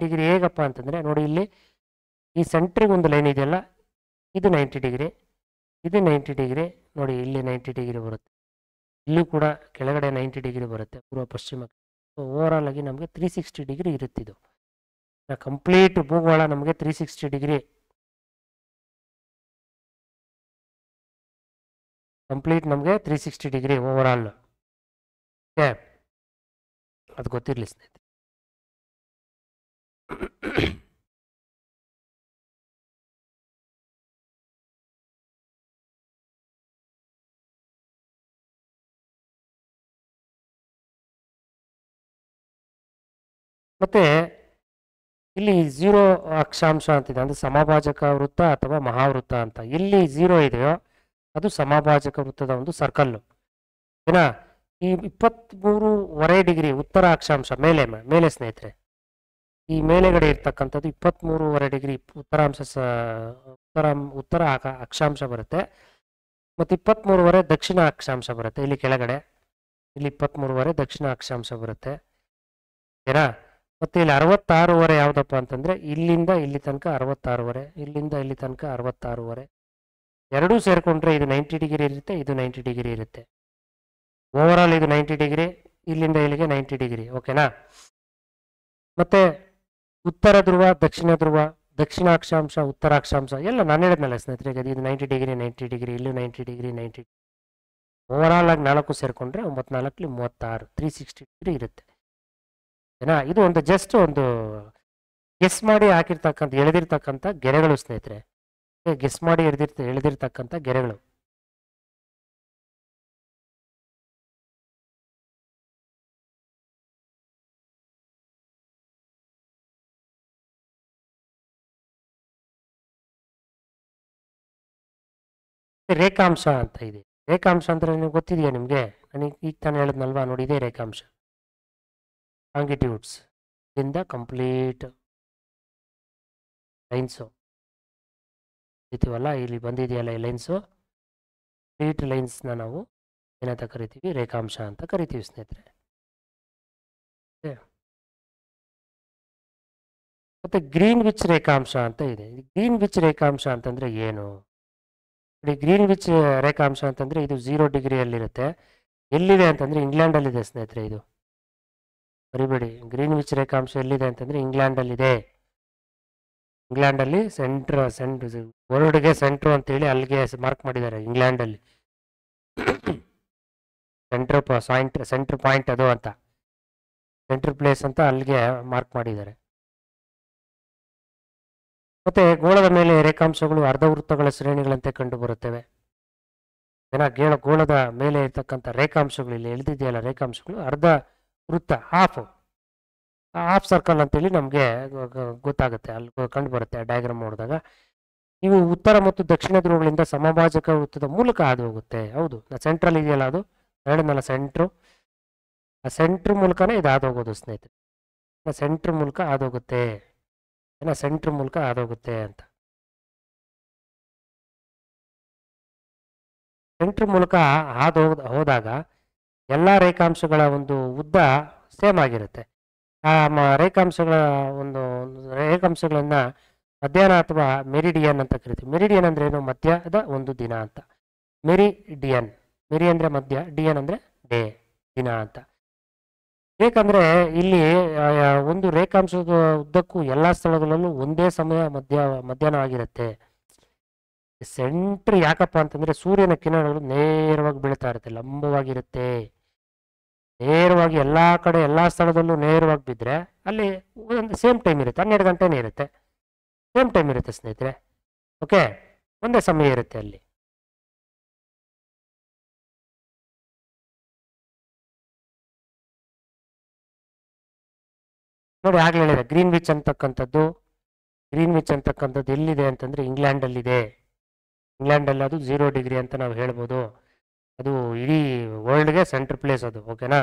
ಡಿಗ್ರಿ ಹೇಗಪ್ಪ ಅಂತಂದರೆ ನೋಡಿ, ಇಲ್ಲಿ ಈ ಸೆಂಟ್ರಿಗೆ ಒಂದು ಲೈನ್ ಇದೆಯಲ್ಲ, ಇದು 90 ಡಿಗ್ರಿ, ಇದು 90 ಡಿಗ್ರಿ. ನೋಡಿ ಇಲ್ಲಿ 90 ಡಿಗ್ರಿ ಬರುತ್ತೆ, ಇಲ್ಲೂ ಕೂಡ ಕೆಳಗಡೆ 90 ಡಿಗ್ರಿ ಬರುತ್ತೆ ಪೂರ್ವ ಪಶ್ಚಿಮಕ್ಕೆ. ಸೊ ಓವರಾಲ್ ಆಗಿ ನಮಗೆ 360 ಡಿಗ್ರಿ ಇರುತ್ತಿದ್ದು. ಕಂಪ್ಲೀಟ್ ಭೂಗೋಳ ನಮಗೆ 360 ಡಿಗ್ರಿ ಕಂಪ್ಲೀಟ್ ನಮಗೆ 360 ಡಿಗ್ರಿ ಓವರ್ ಆಲ್. ಓಕೆ, ಅದು ಗೊತ್ತಿರಲಿ ಸ್ನೇಹಿತರೆ. ಮತ್ತೆ ಇಲ್ಲಿ 0 ಅಕ್ಷಾಂಶ ಅಂತಿದೆ, ಅಂದರೆ ಸಮಭಾಜಕ ವೃತ್ತ ಅಥವಾ ಮಹಾವೃತ್ತ ಅಂತ. ಎಲ್ಲಿ 0 ಇದೆಯೋ ಅದು ಸಮಭಾಜಕ ವೃತ್ತದ ಒಂದು ಸರ್ಕಲ್ಲು. ಏನಾ, ಈ 23.5 ಡಿಗ್ರಿ ಉತ್ತರ ಅಕ್ಷಾಂಶ ಮೇಲೆ ಸ್ನೇಹಿತರೆ, ಈ ಮೇಲೆಗಡೆ ಇರ್ತಕ್ಕಂಥದ್ದು 23.5 ಡಿಗ್ರಿ ಉತ್ತರ ಅಕ್ಷಾಂಶ ಬರುತ್ತೆ. ಮತ್ತು 23.5 ದಕ್ಷಿಣ ಅಕ್ಷಾಂಶ ಬರುತ್ತೆ. ಇಲ್ಲಿ ಕೆಳಗಡೆ ಇಲ್ಲಿ 23.5 ದಕ್ಷಿಣ ಅಕ್ಷಾಂಶ ಬರುತ್ತೆ. ಏನಾ, ಮತ್ತು ಇಲ್ಲಿ 66.5 ಯಾವುದಪ್ಪ ಅಂತಂದರೆ ಇಲ್ಲಿಂದ ಇಲ್ಲಿ ತನಕ 66.5, ಇಲ್ಲಿಂದ ಇಲ್ಲಿ ತನಕ 66.5. ಎರಡೂ ಸೇರಿಕೊಂಡ್ರೆ ಇದು 90 ಡಿಗ್ರಿ ಇರುತ್ತೆ, ಇದು 90 ಡಿಗ್ರಿ ಇರುತ್ತೆ. ಓವರ್ ಆಲ್ ಇದು 90 ಡಿಗ್ರಿ, ಇಲ್ಲಿಂದ ಇಲ್ಲಿಗೆ 90 ಡಿಗ್ರಿ. ಓಕೆನಾ. ಮತ್ತು ಉತ್ತರ ಧ್ರುವ, ದಕ್ಷಿಣ ಧ್ರುವ, ದಕ್ಷಿಣ ಅಕ್ಷಾಂಶ, ಉತ್ತರ ಅಕ್ಷಾಂಶ ಎಲ್ಲ ನಾನು ಹೇಳಿದ್ನಲ್ಲ ಸ್ನೇಹಿತರೆ, ಇದು 90 ಡಿಗ್ರಿ 90 ಡಿಗ್ರಿ, ಇಲ್ಲೂ 90 ಡಿಗ್ರಿ 90. ಓವರ್ ಆಲ್ ಆಗಿ 4 ಸೇರಿಕೊಂಡ್ರೆ 94 36 360 ಡಿಗ್ರಿ ಇರುತ್ತೆ. ಏನಾ, ಇದು ಒಂದು ಜಸ್ಟ್ ಒಂದು ಗೆಸ್ ಮಾಡಿ ಹಾಕಿರ್ತಕ್ಕಂಥ ಎಳೆದಿರ್ತಕ್ಕಂಥ ಗೆರೆಗಳು ಸ್ನೇಹಿತರೆ. ಗೆಸ್ ಮಾಡಿ ಎಳೆದಿರ್ತಕ್ಕಂಥ ಗೆರೆಗಳು. ರೇಖಾಂಶ ಅಂತ ಇದೆ. ರೇಖಾಂಶ ಅಂದ್ರೆ ನಿಮ್ಗೆ ಗೊತ್ತಿದೆಯಾ? ನಿಮಗೆ ನನಗೆ ಈಗ ತಾನು ಹೇಳಿದ್ನಲ್ವಾ, ನೋಡಿ ಇದೇ ರೇಖಾಂಶ. ಲಾಂಗಿಟ್ಯೂಡ್ಸ್ ಇಂದ ಕಂಪ್ಲೀಟ್ ಲೈನ್ಸು ಇದ್ದೀವಲ್ಲ, ಇಲ್ಲಿ ಬಂದಿದೆಯಲ್ಲ ಈ ಲೈನ್ಸು, ಕಂಪ್ಲೀಟ್ ಲೈನ್ಸ್ನ ನಾವು ಏನಂತ ಕರಿತೀವಿ? ರೇಖಾಂಶ ಅಂತ ಕರಿತೀವಿ ಸ್ನೇಹಿತರೆ. ಮತ್ತೆ ಗ್ರೀನ್ ವಿಚ್ ರೇಖಾಂಶ ಅಂತ ಇದೆ. ಗ್ರೀನ್ ವಿಚ್ ರೇಖಾಂಶ ಅಂತಂದ್ರೆ ಏನು? ಗ್ರೀನ್ ವಿಚ್ ರೇಖಾಂಶ ಅಂತಂದ್ರೆ ಇದು 0 ಡಿಗ್ರಿಯಲ್ಲಿರುತ್ತೆ. ಎಲ್ಲಿದೆ ಅಂತಂದ್ರೆ ಇಂಗ್ಲೆಂಡಲ್ಲಿದೆ ಸ್ನೇಹಿತರೆ. ಇದು ಬರಿಬೇಡಿ, ಗ್ರೀನ್ ವಿಚ್ ರೇಖಾಂಶ ಎಲ್ಲಿದೆ ಅಂತಂದ್ರೆ ಇಂಗ್ಲೆಂಡಲ್ಲಿದೆ. ಇಂಗ್ಲೆಂಡಲ್ಲಿ ಸೆಂಟ್ರ್ ವರ್ಲ್ಡ್ಗೆ ಸೆಂಟ್ರು ಅಂತೇಳಿ ಅಲ್ಲಿಗೆ ಮಾರ್ಕ್ ಮಾಡಿದ್ದಾರೆ. ಇಂಗ್ಲೆಂಡಲ್ಲಿ ಸೆಂಟ್ರ್ ಪಾಯಿಂಟ್ ಅದು ಅಂತ, ಸೆಂಟ್ರ್ ಪ್ಲೇಸ್ ಅಂತ ಅಲ್ಲಿಗೆ ಮಾರ್ಕ್ ಮಾಡಿದ್ದಾರೆ. ಮತ್ತೆ ಗೋಳದ ಮೇಲೆ ರೇಖಾಂಶಗಳು ಅರ್ಧವೃತ್ತಗಳ ಶ್ರೇಣಿಗಳಂತೆ ಕಂಡು ಬರುತ್ತವೆ. ಗೋಳದ ಮೇಲೆ ಇರ್ತಕ್ಕಂಥ ರೇಖಾಂಶಗಳು ಇಲ್ಲಿ ಎಳೆದಿದೆಯಲ್ಲ, ರೇಖಾಂಶಗಳು ಅರ್ಧ ವೃತ್ತ, ಹಾಫ್ ಸರ್ಕಲ್ ಅಂತೇಳಿ ನಮಗೆ ಗೊತ್ತಾಗುತ್ತೆ, ಅಲ್ಲಿ ಕಂಡು ಬರುತ್ತೆ ಡಯಾಗ್ರಾಮ್ ನೋಡಿದಾಗ. ಇವು ಉತ್ತರ ಮತ್ತು ದಕ್ಷಿಣ ಧ್ರುವಗಳಿಂದ ಸಮಭಾಜಕ ವೃತ್ತದ ಮೂಲಕ ಹಾದು ಹೋಗುತ್ತೆ. ಹೌದು, ಸೆಂಟ್ರಲ್ ಇದೆಯಲ್ಲ, ಅದು ಹೇಳಿದ್ನಲ್ಲ ಸೆಂಟ್ರು, ಆ ಸೆಂಟ್ರ್ ಮೂಲಕನೇ ಇದು ಹಾದು ಹೋಗೋದು ಸ್ನೇಹಿತರೆ. ಸೆಂಟ್ರ್ ಮೂಲಕ ಹಾದೋಗುತ್ತೆ, ಸೆಂಟ್ರ್ ಮೂಲಕ ಹಾದೋಗುತ್ತೆ ಅಂತ. ಸೆಂಟ್ರ್ ಮೂಲಕ ಹೋದಾಗ ಎಲ್ಲ ರೇಖಾಂಶಗಳ ಒಂದು ಉದ್ದ ಸೇಮ್ ಆಗಿರುತ್ತೆ. ಆ ರೇಖಾಂಶಗಳನ್ನ ಮಧ್ಯಾಹ್ನ ಅಥವಾ ಮೆರಿಡಿಯನ್ ಅಂತ ಕರಿತೀವಿ. ಮೆರಿಡಿಯನ್ ಅಂದ್ರೆ ಏನು? ಮಧ್ಯದ ಒಂದು ದಿನ ಅಂತ. ಮೆರಿ ಅಂದ್ರೆ ಮಧ್ಯ, ಡಿಯನ್ ಅಂದ್ರೆ ಡೇ, ದಿನ ಅಂತ. ಏಕೆಂದ್ರೆ ಇಲ್ಲಿ ಒಂದು ರೇಖಾಂಶದ ಉದ್ದಕ್ಕೂ ಎಲ್ಲ ಸ್ಥಳಗಳಲ್ಲೂ ಒಂದೇ ಸಮಯ ಮಧ್ಯಾಹ್ನ ಆಗಿರುತ್ತೆ. ಸೆಂಟ್ರ್ ಯಾಕಪ್ಪ ಅಂತಂದ್ರೆ ಸೂರ್ಯನ ಕಿರಣಗಳು ನೇರವಾಗಿ ಬೀಳ್ತಾ ಇರುತ್ತೆ, ಲಂಬವಾಗಿರುತ್ತೆ. ನೇರವಾಗಿ ಎಲ್ಲಾ ಕಡೆ ಎಲ್ಲಾ ಸ್ಥಳದಲ್ಲೂ ನೇರವಾಗಿ ಬಿದ್ದರೆ ಅಲ್ಲಿ ಒಂದು ಸೇಮ್ ಟೈಮ್ ಇರುತ್ತೆ, 12 ಗಂಟೆನೇ ಇರುತ್ತೆ, ಸೇಮ್ ಟೈಮ್ ಇರುತ್ತೆ ಸ್ನೇಹಿತರೆ. ಓಕೆ, ಒಂದೇ ಸಮಯ ಇರುತ್ತೆ ಅಲ್ಲಿ. ನೋಡಿ, ಆಗ್ಲೇ ಹೇಳಿದೆ ಗ್ರೀನ್ ವಿಚ್ ಅಂತಕ್ಕಂಥದ್ದು ಎಲ್ಲಿದೆ ಅಂತಂದ್ರೆ ಇಂಗ್ಲೆಂಡಲ್ಲಿದೆ. ಇಂಗ್ಲೆಂಡಲ್ಲಿ ಅದು 0 ಡಿಗ್ರಿ ಅಂತ ನಾವು ಹೇಳ್ಬೋದು. ಅದು ಇಡೀ ವರ್ಲ್ಡ್ಗೆ ಸೆಂಟ್ರ್ ಪ್ಲೇಸ್ ಅದು. ಓಕೆನಾ.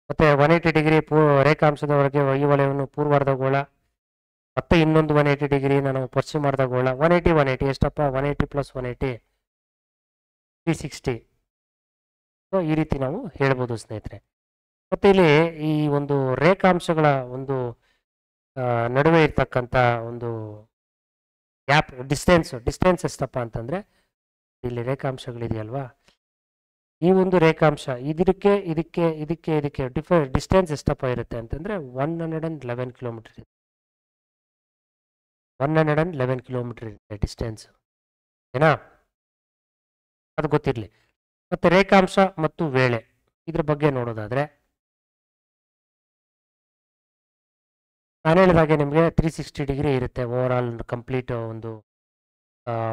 ಮತ್ತೆ 180 ಡಿಗ್ರಿ ರೇಖಾಂಶದವರೆಗೆ ಈ ವಲಯವನ್ನು ಪೂರ್ವಾರ್ಧಗೋಳ, ಮತ್ತೆ ಇನ್ನೊಂದು 180 ಡಿಗ್ರಿನ ನಾವು ಪಶ್ಚಿಮಾರ್ಧಗೋಳ. 180 ಎಷ್ಟಪ್ಪ? 180 + 180 360. ಸೊ ಈ ರೀತಿ ನಾವು ಹೇಳ್ಬೋದು ಸ್ನೇಹಿತರೆ. ಮತ್ತೆ ಇಲ್ಲಿ ಈ ಒಂದು ರೇಖಾಂಶಗಳ ಒಂದು ನಡುವೆ ಇರ್ತಕ್ಕಂಥ ಒಂದು ಗ್ಯಾಪ್, ಡಿಸ್ಟೆನ್ಸ್ ಎಷ್ಟಪ್ಪ ಅಂತಂದ್ರೆ, ಇಲ್ಲಿ ರೇಖಾಂಶಗಳಿದೆಯಲ್ವಾ, ಈ ಒಂದು ರೇಖಾಂಶ ಇದಕ್ಕೆ ಡಿಸ್ಟೆನ್ಸ್ ಎಷ್ಟಪ್ಪ ಇರುತ್ತೆ ಅಂತಂದ್ರೆ 111 ಕಿಲೋಮೀಟರ್ ಇದೆ. 111 ಕಿಲೋಮೀಟರ್ ಇರುತ್ತೆ ಡಿಸ್ಟೆನ್ಸ್. ಓಕೆನಾ, ಅದು ಗೊತ್ತಿರಲಿ. ಮತ್ತು ರೇಖಾಂಶ ಮತ್ತು ವೇಳೆ ಇದ್ರ ಬಗ್ಗೆ ನೋಡೋದಾದರೆ, ನಾನು ಹೇಳಿದಾಗೆ ನಿಮಗೆ 360 ಡಿಗ್ರಿ ಇರುತ್ತೆ ಓವರ್ ಆಲ್ ಕಂಪ್ಲೀಟ್ ಒಂದು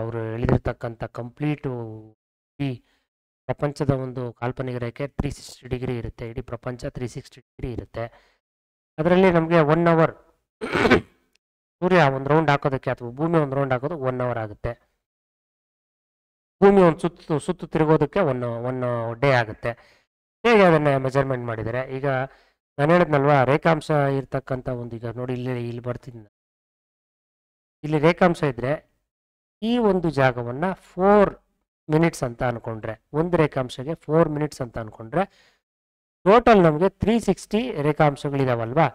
ಅವರು ಎಳೆದಿರ್ತಕ್ಕಂಥ ಕಂಪ್ಲೀಟು ಈ ಪ್ರಪಂಚದ ಒಂದು ಕಾಲ್ಪನಿಕ ರೇಖೆ 360 ಡಿಗ್ರಿ ಇರುತ್ತೆ. ಇಡೀ ಪ್ರಪಂಚ 360 ಡಿಗ್ರಿ ಇರುತ್ತೆ. ಅದರಲ್ಲಿ ನಮಗೆ 1 ಅವರ್ ಸೂರ್ಯ ಒಂದು ರೌಂಡ್ ಹಾಕೋದಕ್ಕೆ ಅಥವಾ ಭೂಮಿ ಒಂದು ರೌಂಡ್ ಹಾಕೋದು 1 ಅವರ್ ಆಗುತ್ತೆ. ಭೂಮಿ ಒಂದು ಸುತ್ತು ತಿರುಗೋದಕ್ಕೆ ಒನ್ ಡೇ ಆಗುತ್ತೆ. ಹೇಗೆ ಅದನ್ನು ಮೆಜರ್ಮೆಂಟ್ ಮಾಡಿದ್ದಾರೆ? ಈಗ ನಾನು ಹೇಳಿದ್ನಲ್ವಾ, ರೇಖಾಂಶ ಇರ್ತಕ್ಕಂಥ ಒಂದು, ಈಗ ನೋಡಿ ಇಲ್ಲಿ ಬರ್ತೀನಿ, ಇಲ್ಲಿ ರೇಖಾಂಶ ಇದ್ದರೆ ಈ ಒಂದು ಜಾಗವನ್ನು 4 ಮಿನಿಟ್ಸ್ ಅಂತ ಅಂದ್ಕೊಂಡ್ರೆ, ಒಂದು ರೇಖಾಂಶಗೆ 4 ಮಿನಿಟ್ಸ್ ಅಂತ ಅಂದ್ಕೊಂಡ್ರೆ ಟೋಟಲ್ ನಮಗೆ 360 ರೇಖಾಂಶಗಳಿದಾವಲ್ವಾ,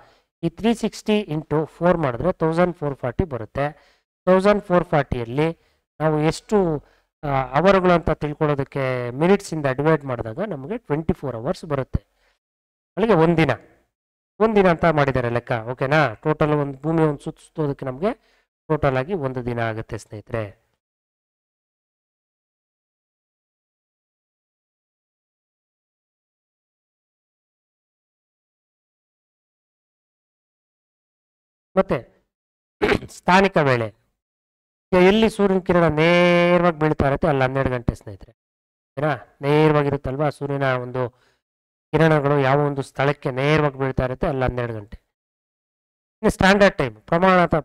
ಈ 360 ಇಂಟು 4 ಮಾಡಿದ್ರೆ 1440 ಬರುತ್ತೆ. 1440ಯಲ್ಲಿ ನಾವು ಎಷ್ಟು ಅವರ್ಗಳು ಅಂತ ತಿಳ್ಕೊಳ್ಳೋದಕ್ಕೆ ಮಿನಿಟ್ಸಿಂದ ಡಿವೈಡ್ ಮಾಡಿದಾಗ ನಮಗೆ 24 ಅವರ್ಸ್ ಬರುತ್ತೆ. ಅಲ್ಲಿಗೆ ಒಂದಿನ ಅಂತ ಮಾಡಿದ್ದಾರೆ ಲೆಕ್ಕ. ಓಕೆನಾ, ಟೋಟಲ್ ಒಂದು ಭೂಮಿ ಒಂದು ಸುತ್ತೋದಕ್ಕೆ ನಮಗೆ ಟೋಟಲ್ ಆಗಿ ಒಂದು ದಿನ ಆಗುತ್ತೆ ಸ್ನೇಹಿತರೆ. ಮತ್ತೆ ಸ್ಥಾನಿಕ ವೇಳೆ, ಎಲ್ಲಿ ಸೂರ್ಯನ ಕಿರಣ ನೇರವಾಗಿ ಬೀಳ್ತಾ ಇರುತ್ತೆ ಅಲ್ಲಿ 12 ಗಂಟೆ ಸ್ನೇಹಿತರೆ. ಓಕೆನಾ, ನೇರವಾಗಿರುತ್ತಲ್ವಾ ಸೂರ್ಯನ ಒಂದು ಕಿರಣಗಳು ಯಾವ ಒಂದು ಸ್ಥಳಕ್ಕೆ ನೇರವಾಗಿ ಬೀಳ್ತಾ ಇರುತ್ತೆ ಅಲ್ಲಿ 12 ಗಂಟೆ. ಇನ್ನು ಸ್ಟ್ಯಾಂಡರ್ಡ್ ಟೈಮ್,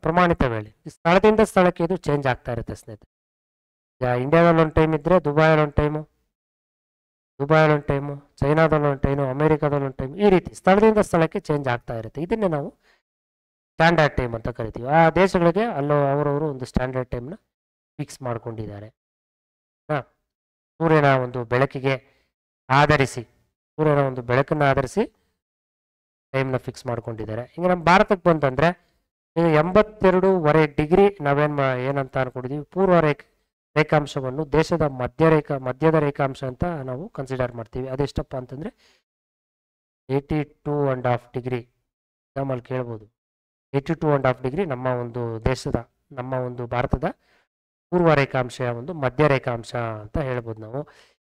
ಪ್ರಮಾಣಿತ ವೇಳೆ, ಸ್ಥಳದಿಂದ ಸ್ಥಳಕ್ಕೆ ಇದು ಚೇಂಜ್ ಆಗ್ತಾ ಇರುತ್ತೆ ಸ್ನೇಹಿತರೆ. ಈಗ ಇಂಡಿಯಾದಲ್ಲಿ ಒಂದು ಟೈಮ್ ಇದ್ದರೆ ದುಬೈಯಲ್ಲಿ ಒಂದು ಟೈಮು, ಚೈನಾದಲ್ಲಿ ಒಂದು ಟೈಮು, ಅಮೇರಿಕಾದಲ್ಲಿ ಒಂದು ಟೈಮ್, ಈ ರೀತಿ ಸ್ಥಳದಿಂದ ಸ್ಥಳಕ್ಕೆ ಚೇಂಜ್ ಆಗ್ತಾ ಇರುತ್ತೆ. ಇದನ್ನೇ ನಾವು ಸ್ಟ್ಯಾಂಡರ್ಡ್ ಟೈಮ್ ಅಂತ ಕರಿತೀವಿ. ಆ ದೇಶಗಳಿಗೆ ಅವರವರು ಒಂದು ಸ್ಟ್ಯಾಂಡರ್ಡ್ ಟೈಮ್ನ ಫಿಕ್ಸ್ ಮಾಡ್ಕೊಂಡಿದ್ದಾರೆ. ಸೂರ್ಯನ ಒಂದು ಬೆಳಕನ್ನು ಆಧರಿಸಿ ಟೈಮ್ನ ಫಿಕ್ಸ್ ಮಾಡ್ಕೊಂಡಿದ್ದಾರೆ. ಈಗ ನಮ್ಮ ಭಾರತಕ್ಕೆ ಬಂತಂದರೆ ಈಗ 82.5 ಡಿಗ್ರಿ ಏನಂತ ಅನ್ಕೊಂಡಿದ್ದೀವಿ, ಪೂರ್ವ ರೇಖಾಂಶವನ್ನು ದೇಶದ ಮಧ್ಯದ ರೇಖಾಂಶ ಅಂತ ನಾವು ಕನ್ಸಿಡರ್ ಮಾಡ್ತೀವಿ. ಅದೆಷ್ಟಪ್ಪ ಅಂತಂದರೆ 82.5 ಡಿಗ್ರಿ. ಎಕ್ಸಾಮಲ್ಲಿ ಕೇಳ್ಬೋದು, 82.5 ಡಿಗ್ರಿ ನಮ್ಮ ಒಂದು ಭಾರತದ ಪೂರ್ವ ರೇಖಾಂಶ, ಒಂದು ಮಧ್ಯ ರೇಖಾಂಶ ಅಂತ ಹೇಳ್ಬೋದು ನಾವು.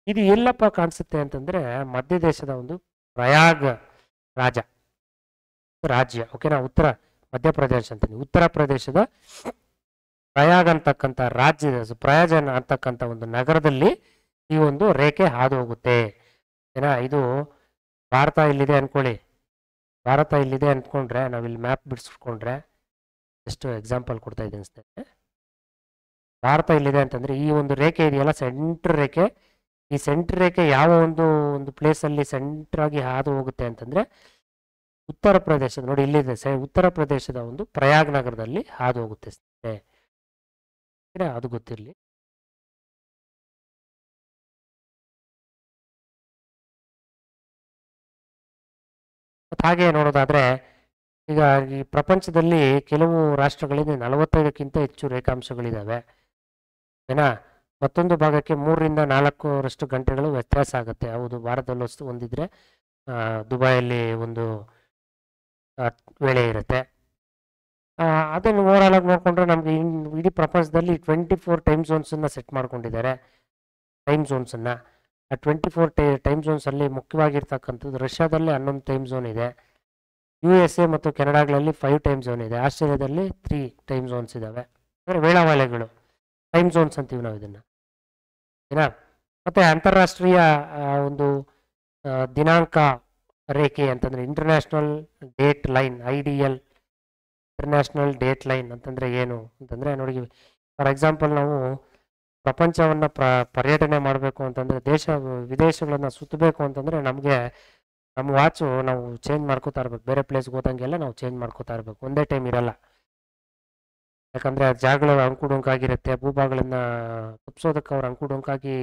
ಇದು ಎಲ್ಲಪ್ಪ ಕಾಣಿಸುತ್ತೆ ಅಂತಂದರೆ ಮಧ್ಯ ದೇಶದ ಒಂದು ಪ್ರಯಾಗ್ ರಾಜ್ಯ. ಓಕೆನಾ, ಮಧ್ಯಪ್ರದೇಶ ಅಂತೀನಿ, ಉತ್ತರ ಪ್ರದೇಶದ ಪ್ರಯಾಗ್ ಅಂತಕ್ಕಂಥ ಪ್ರಯಾಜನ್ ಅಂತಕ್ಕಂಥ ಒಂದು ನಗರದಲ್ಲಿ ಈ ಒಂದು ರೇಖೆ ಹಾದು ಹೋಗುತ್ತೆ. ಓಕೆನಾ, ಇದು ಭಾರತ ಇಲ್ಲಿದೆ ಅಂದ್ಕೊಂಡ್ರೆ ನಾವಿಲ್ಲಿ ಮ್ಯಾಪ್ ಬಿಡಿಸ್ಕೊಂಡ್ರೆ, ಎಷ್ಟು ಎಕ್ಸಾಂಪಲ್ ಕೊಡ್ತಾ ಇದ್ದೀನಿ ಸ್ನೇಹಿತರೆ. ಭಾರತ ಇಲ್ಲಿದೆ ಅಂತಂದರೆ ಈ ಒಂದು ರೇಖೆ ಇದೆಯಲ್ಲ, ಸೆಂಟ್ರ್ ರೇಖೆ, ಈ ಸೆಂಟ್ರ್ ರೇಖೆ ಯಾವ ಒಂದು ಪ್ಲೇಸಲ್ಲಿ ಸೆಂಟ್ರಾಗಿ ಹಾದು ಹೋಗುತ್ತೆ ಅಂತಂದರೆ ಉತ್ತರ ಪ್ರದೇಶದ, ನೋಡಿ ಇಲ್ಲಿದೆ, ಉತ್ತರ ಪ್ರದೇಶದ ಒಂದು ಪ್ರಯಾಗ್ ನಗರದಲ್ಲಿ ಹಾದು ಹೋಗುತ್ತೆ ಸ್ನೇಹಿತರೆ. ಅದು ಗೊತ್ತಿರಲಿ. ಮತ್ತು ಹಾಗೆ ನೋಡೋದಾದರೆ ಈಗ ಈ ಪ್ರಪಂಚದಲ್ಲಿ ಕೆಲವು ರಾಷ್ಟ್ರಗಳಲ್ಲಿ 45ಕ್ಕಿಂತ ಹೆಚ್ಚು ರೇಖಾಂಶಗಳಿದ್ದಾವೆ. ಓಕೆನಾ, ಮತ್ತೊಂದು ಭಾಗಕ್ಕೆ 3ರಿಂದ 4 ಗಂಟೆಗಳು ವ್ಯತ್ಯಾಸ ಆಗುತ್ತೆ. ಹೌದು, ಭಾರತದಲ್ಲಿ ಒಂದಿದ್ರೆ ದುಬೈಯಲ್ಲಿ ಒಂದು ವೇಳೆ ಇರುತ್ತೆ. ಅದನ್ನು ಓವರಾಲ್ ಆಗಿ ನೋಡಿಕೊಂಡ್ರೆ ನಮಗೆ ಇಡೀ ಪ್ರಪಂಚದಲ್ಲಿ 24 ಟೈಮ್ ಝೋನ್ಸನ್ನು ಸೆಟ್ ಮಾಡ್ಕೊಂಡಿದ್ದಾರೆ. ಆ 24 ಟೈಮ್ ಝೋನ್ಸಲ್ಲಿ ಮುಖ್ಯವಾಗಿರ್ತಕ್ಕಂಥದ್ದು ರಷ್ಯಾದಲ್ಲಿ 11 ಟೈಮ್ ಝೋನ್ ಇದೆ, USA ಮತ್ತು ಕೆನಡಾಗಳಲ್ಲಿ 5 ಟೈಮ್ ಝೋನ್ ಇದೆ, ಆಸ್ಟ್ರೇಲಿಯಾದಲ್ಲಿ 3 ಟೈಮ್ ಝೋನ್ಸ್ ಇದ್ದಾವೆ. ಅಂದರೆ ವೇಳಾವಳಿಗಳು, ಟೈಮ್ ಝೋನ್ಸ್ ಅಂತೀವಿ ನಾವು ಇದನ್ನು. ಏನ ಮತ್ತು ಅಂತಾರಾಷ್ಟ್ರೀಯ ಒಂದು ದಿನಾಂಕ ರೇಖೆ ಅಂತಂದರೆ international date line, IDL, international date line ಅಂತಂದರೆ ಏನು ಅಂತಂದರೆ, ನೋಡಿ ಫಾರ್ ಎಕ್ಸಾಂಪಲ್ ನಾವು ಪ್ರಪಂಚವನ್ನು ಪರ್ಯಟನೆ ಮಾಡಬೇಕು ಅಂತಂದರೆ, ವಿದೇಶಗಳನ್ನು ಸುತ್ತಬೇಕು ಅಂತಂದರೆ ನಮ್ಮ ವಾಚು ನಾವು ಚೇಂಜ್ ಮಾಡ್ಕೋತಾ ಇರ್ಬೇಕು. ಬೇರೆ ಪ್ಲೇಸ್ಗೆ ಹೋದಂಗೆಲ್ಲ ನಾವು ಚೇಂಜ್ ಮಾಡ್ಕೋತಾ ಇರಬೇಕು, ಒಂದೇ ಟೈಮ್ ಇರಲ್ಲ. ಯಾಕಂದರೆ ಜಾಗಗಳು ಅಂಕುಡೊಂಕಾಗಿರುತ್ತೆ, ಭೂಭಾಗಗಳನ್ನು ತಪ್ಪಿಸೋದಕ್ಕೆ ಅವ್ರು ಅಂಕುಡೊಂಕಾಗಿ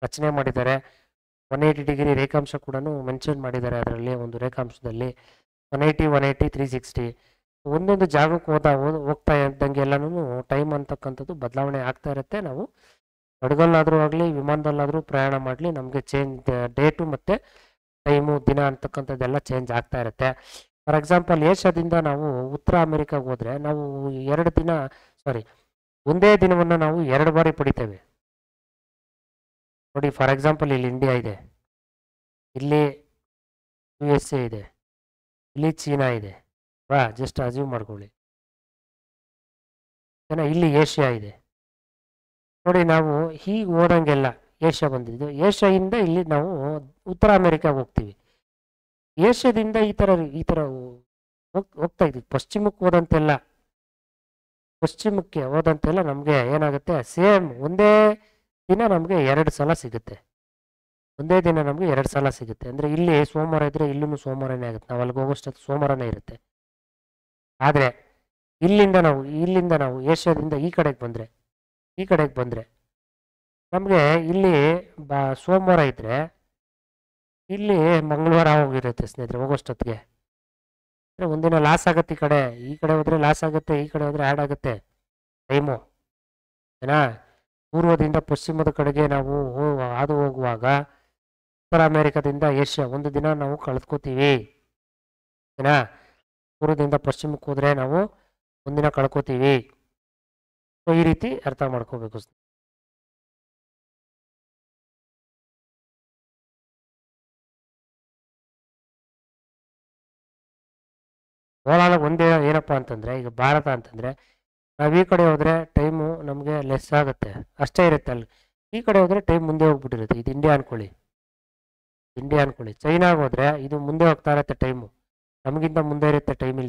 ರಚನೆ ಮಾಡಿದ್ದಾರೆ. 180 ಡಿಗ್ರಿ ರೇಖಾಂಶ ಕೂಡ ಮೆನ್ಷನ್ ಮಾಡಿದ್ದಾರೆ ಅದರಲ್ಲಿ, ಒಂದು ರೇಖಾಂಶದಲ್ಲಿ 180, 180, 360. ಒಂದೊಂದು ಜಾಗಕ್ಕೆ ಹೋಗ್ತಾ ಇದ್ದಂಗೆ ಎಲ್ಲನೂ ಟೈಮ್ ಅಂತಕ್ಕಂಥದ್ದು ಬದಲಾವಣೆ ಆಗ್ತಾ ಇರುತ್ತೆ. ನಾವು ಹಡಗಲ್ಲಾದರೂ ಆಗಲಿ ವಿಮಾನದಲ್ಲಾದರೂ ಪ್ರಯಾಣ ಮಾಡಲಿ ನಮಗೆ ಡೇಟು ಮತ್ತು ಟೈಮು, ದಿನ ಅಂತಕ್ಕಂಥದ್ದೆಲ್ಲ ಚೇಂಜ್ ಆಗ್ತಾ ಇರುತ್ತೆ. ಫಾರ್ ಎಕ್ಸಾಂಪಲ್ ಏಷ್ಯಾದಿಂದ ನಾವು ಉತ್ತರ ಅಮೆರಿಕಾಗೆ ಹೋದರೆ ನಾವು 2 ದಿನ ಸಾರಿ, ಒಂದೇ ದಿನವನ್ನು ನಾವು 2 ಬಾರಿ ಪಡಿತೇವೆ. ನೋಡಿ, ಫಾರ್ ಎಕ್ಸಾಂಪಲ್ ಇಲ್ಲಿ ಇಂಡಿಯಾ ಇದೆ, ಇಲ್ಲಿ USA ಇದೆ, ಇಲ್ಲಿ ಚೀನಾ ಇದೆ. ಜಸ್ಟ್ ಅಸ್ಯೂಮ್ ಮಾಡ್ಕೊಳ್ಳಿ. ಇಲ್ಲಿ ಏಷ್ಯಾ ಇದೆ. ನೋಡಿ, ನಾವು ಹೀಗೆ ಓದಂಗೆಲ್ಲ ಏಷ್ಯಾ ಬಂದಿದ್ದು, ಏಷ್ಯಾದಿಂದ ಇಲ್ಲಿ ನಾವು ಉತ್ತರ ಅಮೆರಿಕಾಗೆ ಹೋಗ್ತೀವಿ. ಏಷ್ಯಾದಿಂದ ಈ ಥರ ಹೋಗ್ತಾ ಇದ್ವಿ. ಪಶ್ಚಿಮಕ್ಕೆ ಹೋದಂತೆಲ್ಲ ನಮಗೆ ಏನಾಗುತ್ತೆ, ಸೇಮ್ ಒಂದೇ ದಿನ ನಮಗೆ 2 ಸಲ ಸಿಗುತ್ತೆ. ಒಂದೇ ದಿನ ನಮಗೆ 2 ಸಲ ಸಿಗುತ್ತೆ. ಅಂದರೆ ಇಲ್ಲಿ ಸೋಮವಾರ ಇದ್ದರೆ ಇಲ್ಲೂ ಸೋಮವಾರನೇ ಆಗುತ್ತೆ. ನಾವು ಅಲ್ಲಿಗೆ ಹೋಗೋಷ್ಟೊತ್ತು ಸೋಮವಾರನೇ ಇರುತ್ತೆ. ಆದರೆ ಇಲ್ಲಿಂದ ನಾವು ಏಷ್ಯಾದಿಂದ ಈ ಕಡೆಗೆ ಬಂದರೆ ನಮಗೆ ಇಲ್ಲಿ ಸೋಮವಾರ ಇದ್ದರೆ ಇಲ್ಲಿ ಮಂಗಳವಾರ ಹೋಗಿರುತ್ತೆ ಸ್ನೇಹಿತರೆ ಹೋಗೋಷ್ಟೊತ್ತಿಗೆ. ಅಂದರೆ ಒಂದಿನ ಲಾಸ್ ಆಗುತ್ತೆ. ಈ ಕಡೆ ಹೋದರೆ ಲಾಸ್ ಆಗುತ್ತೆ, ಈ ಕಡೆ ಹೋದರೆ ಆ್ಯಡ್ ಆಗುತ್ತೆ ಟೈಮು. ಏನಾ, ಪೂರ್ವದಿಂದ ಪಶ್ಚಿಮದ ಕಡೆಗೆ ನಾವು ಹಾದು ಹೋಗುವಾಗ ಉತ್ತರ ಅಮೇರಿಕಾದಿಂದ ಏಷ್ಯಾ ಒಂದು ದಿನ ನಾವು ಕಳೆದ್ಕೋತೀವಿ. ಏನಾ, ಪೂರ್ವದಿಂದ ಪಶ್ಚಿಮಕ್ಕೆ ಹೋದರೆ ನಾವು ಒಂದಿನ ಕಳ್ಕೊತೀವಿ. ಸೊ ಈ ರೀತಿ ಅರ್ಥ ಮಾಡ್ಕೋಬೇಕು. ಓವರಾಲ್ ಒಂದೇ ಏನಪ್ಪ ಅಂತಂದರೆ, ಈಗ ಭಾರತ ಅಂತಂದರೆ ನಾವು ಈ ಕಡೆ ಹೋದರೆ ಟೈಮು ನಮಗೆ ಲೆಸ್ ಆಗುತ್ತೆ, ಅಷ್ಟೇ ಇರುತ್ತೆ. ಅಲ್ಲಿ ಈ ಕಡೆ ಹೋದರೆ ಟೈಮ್ ಮುಂದೆ ಹೋಗ್ಬಿಟ್ಟಿರುತ್ತೆ. ಇದು ಇಂಡಿಯಾ ಅನ್ಕೊಳ್ಳಿ. ಚೈನಾಗೆ ಹೋದರೆ ಇದು ಮುಂದೆ ಹೋಗ್ತಾ ಇರುತ್ತೆ ಟೈಮು, ನಮಗಿಂತ ಮುಂದೆ ಇರುತ್ತೆ ಟೈಮ್.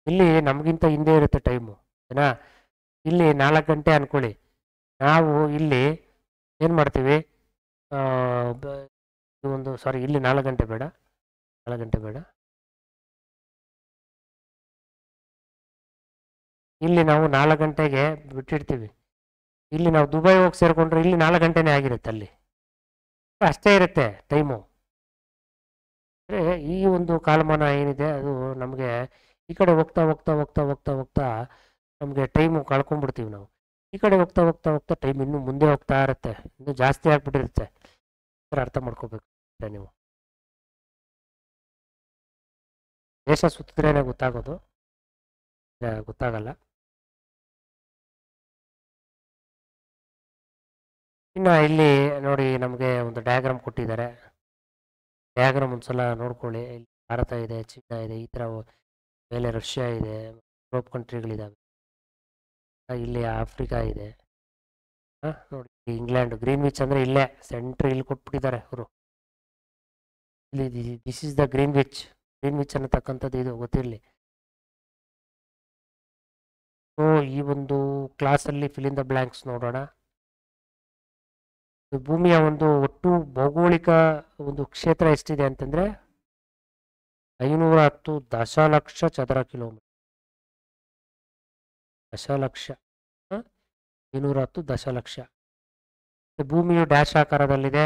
ಇಲ್ಲಿ ನಮಗಿಂತ ಹಿಂದೆ ಇರುತ್ತೆ ಟೈಮು. ಏನಾ, ಇಲ್ಲಿ 4 ಗಂಟೆ ಅನ್ಕೊಳ್ಳಿ. ನಾವು ಇಲ್ಲಿ ಏನು ಮಾಡ್ತೀವಿ, ಇಲ್ಲಿ 4 ಗಂಟೆ ಬೇಡ, ಇಲ್ಲಿ ನಾವು 4 ಗಂಟೆಗೆ ಬಿಟ್ಟಿರ್ತೀವಿ. ಇಲ್ಲಿ ನಾವು ದುಬೈ ಹೋಗಿ ಸೇರಿಕೊಂಡ್ರೆ ಇಲ್ಲಿ 4 ಗಂಟೆನೇ ಆಗಿರುತ್ತೆ. ಅಲ್ಲಿ ಅಷ್ಟೇ ಇರುತ್ತೆ ಟೈಮು. ಅಂದರೆ ಈ ಒಂದು ಕಾಲಮಾನ ಏನಿದೆ ಅದು ನಮಗೆ ಈ ಕಡೆ ಹೋಗ್ತಾ ನಮಗೆ ಟೈಮು ಕಳ್ಕೊಂಡ್ಬಿಡ್ತೀವಿ ನಾವು. ಈ ಕಡೆ ಹೋಗ್ತಾ ಟೈಮ್ ಇನ್ನೂ ಮುಂದೆ ಹೋಗ್ತಾ ಇರುತ್ತೆ, ಇನ್ನೂ ಜಾಸ್ತಿ ಆಗಿಬಿಟ್ಟಿರುತ್ತೆ. ಅರ್ಥ ಮಾಡ್ಕೋಬೇಕು ನೀವು. ದೇಶ ಸುತ್ತಿದ್ರೇ ಗೊತ್ತಾಗೋದು, ಗೊತ್ತಾಗಲ್ಲ. ಇನ್ನು ಇಲ್ಲಿ ನೋಡಿ, ನಮಗೆ ಒಂದು ಡಯಾಗ್ರಾಮ್ ಕೊಟ್ಟಿದ್ದಾರೆ. ಡಯಾಗ್ರಾಮ್ ಒಂದ್ಸಲ ನೋಡ್ಕೊಳ್ಳಿ. ಇಲ್ಲಿ ಭಾರತ ಇದೆ, ಚೀನಾ ಇದೆ, ಈ ಥರ ಮೇಲೆ ರಷ್ಯಾ ಇದೆ, ಯುರೋಪ್ ಕಂಟ್ರಿಗಳಿದ್ದಾವೆ, ಇಲ್ಲಿ ಆಫ್ರಿಕಾ ಇದೆ. ನೋಡಿ, ಇಂಗ್ಲೆಂಡ್ ಗ್ರೀನ್ವಿಚ್ ಅಂದರೆ ಇಲ್ಲೇ ಸೆಂಟ್ರ್ ಇಲ್ಲಿ ಕೊಟ್ಬಿಟ್ಟಿದ್ದಾರೆ ಅವರು. ಇಲ್ಲಿ ದಿಸ್ ಇಸ್ ದ ಗ್ರೀನ್ವಿಚ್ ಅನ್ನತಕ್ಕಂಥದ್ದು ಇದು ಗೊತ್ತಿರಲಿ. ಸೊ ಈ ಒಂದು ಕ್ಲಾಸಲ್ಲಿ ಫಿಲ್ ಇನ್ ದ ಬ್ಲ್ಯಾಂಕ್ಸ್ ನೋಡೋಣ. ಭೂಮಿಯ ಒಂದು ಒಟ್ಟು ಭೌಗೋಳಿಕ ಒಂದು ಕ್ಷೇತ್ರ ಎಷ್ಟಿದೆ ಅಂತಂದರೆ 510 ದಶಲಕ್ಷ ಚದರ ಕಿಲೋಮೀಟರ್. 510 ದಶಲಕ್ಷ. ಭೂಮಿಯು ಡ್ಯಾಶ್ ಆಕಾರದಲ್ಲಿದೆ.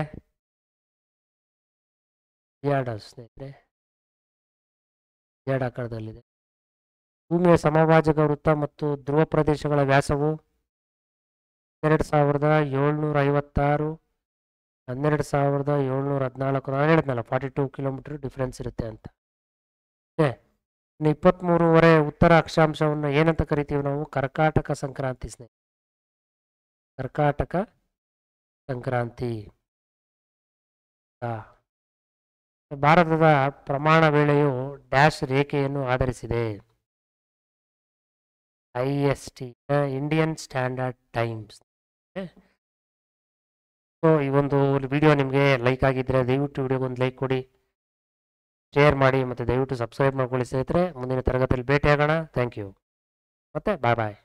ಸ್ನೇಹಿತರೆ, ಆಕಾರದಲ್ಲಿದೆ. ಭೂಮಿಯ ಸಮಭಾಜಕ ವೃತ್ತ ಮತ್ತು ಧ್ರುವ ಪ್ರದೇಶಗಳ ವ್ಯಾಸವು 2756, 12714. ನಾನು ಹೇಳಿದ್ನಲ್ಲ 42 ಕಿಲೋಮೀಟರ್ ಡಿಫ್ರೆನ್ಸ್ ಇರುತ್ತೆ ಅಂತ. 23.5 ಉತ್ತರ ಅಕ್ಷಾಂಶವನ್ನು ಏನಂತ ಕರಿತೀವಿ ನಾವು? ಕರ್ಕಾಟಕ ಸಂಕ್ರಾಂತಿ ಸ್ನೇಹಿತರೆ. ಕರ್ಕಾಟಕ ಸಂಕ್ರಾಂತಿ. ಭಾರತದ ಪ್ರಮಾಣ ವೇಳೆಯು ಡ್ಯಾಶ್ ರೇಖೆಯನ್ನು ಆಧರಿಸಿದೆ. IST, Indian standard times. So ಈ ಒಂದು ವಿಡಿಯೋ ನಿಮಗೆ ಲೈಕ್ ಆಗಿದ್ದರೆ ದಯವಿಟ್ಟು ವಿಡಿಯೋಗೊಂದು ಲೈಕ್ ಕೊಡಿ, ಶೇರ್ ಮಾಡಿ, ಮತ್ತು ದಯವಿಟ್ಟು ಸಬ್ಸ್ಕ್ರೈಬ್ ಮಾಡ್ಕೊಳ್ಳಿ ಸ್ನೇಹಿತರೆ. ಮುಂದಿನ ತರಗತಿಯಲ್ಲಿ ಭೇಟಿಯಾಗೋಣ. ಥ್ಯಾಂಕ್ ಯು, ಮತ್ತು ಬಾಯ್.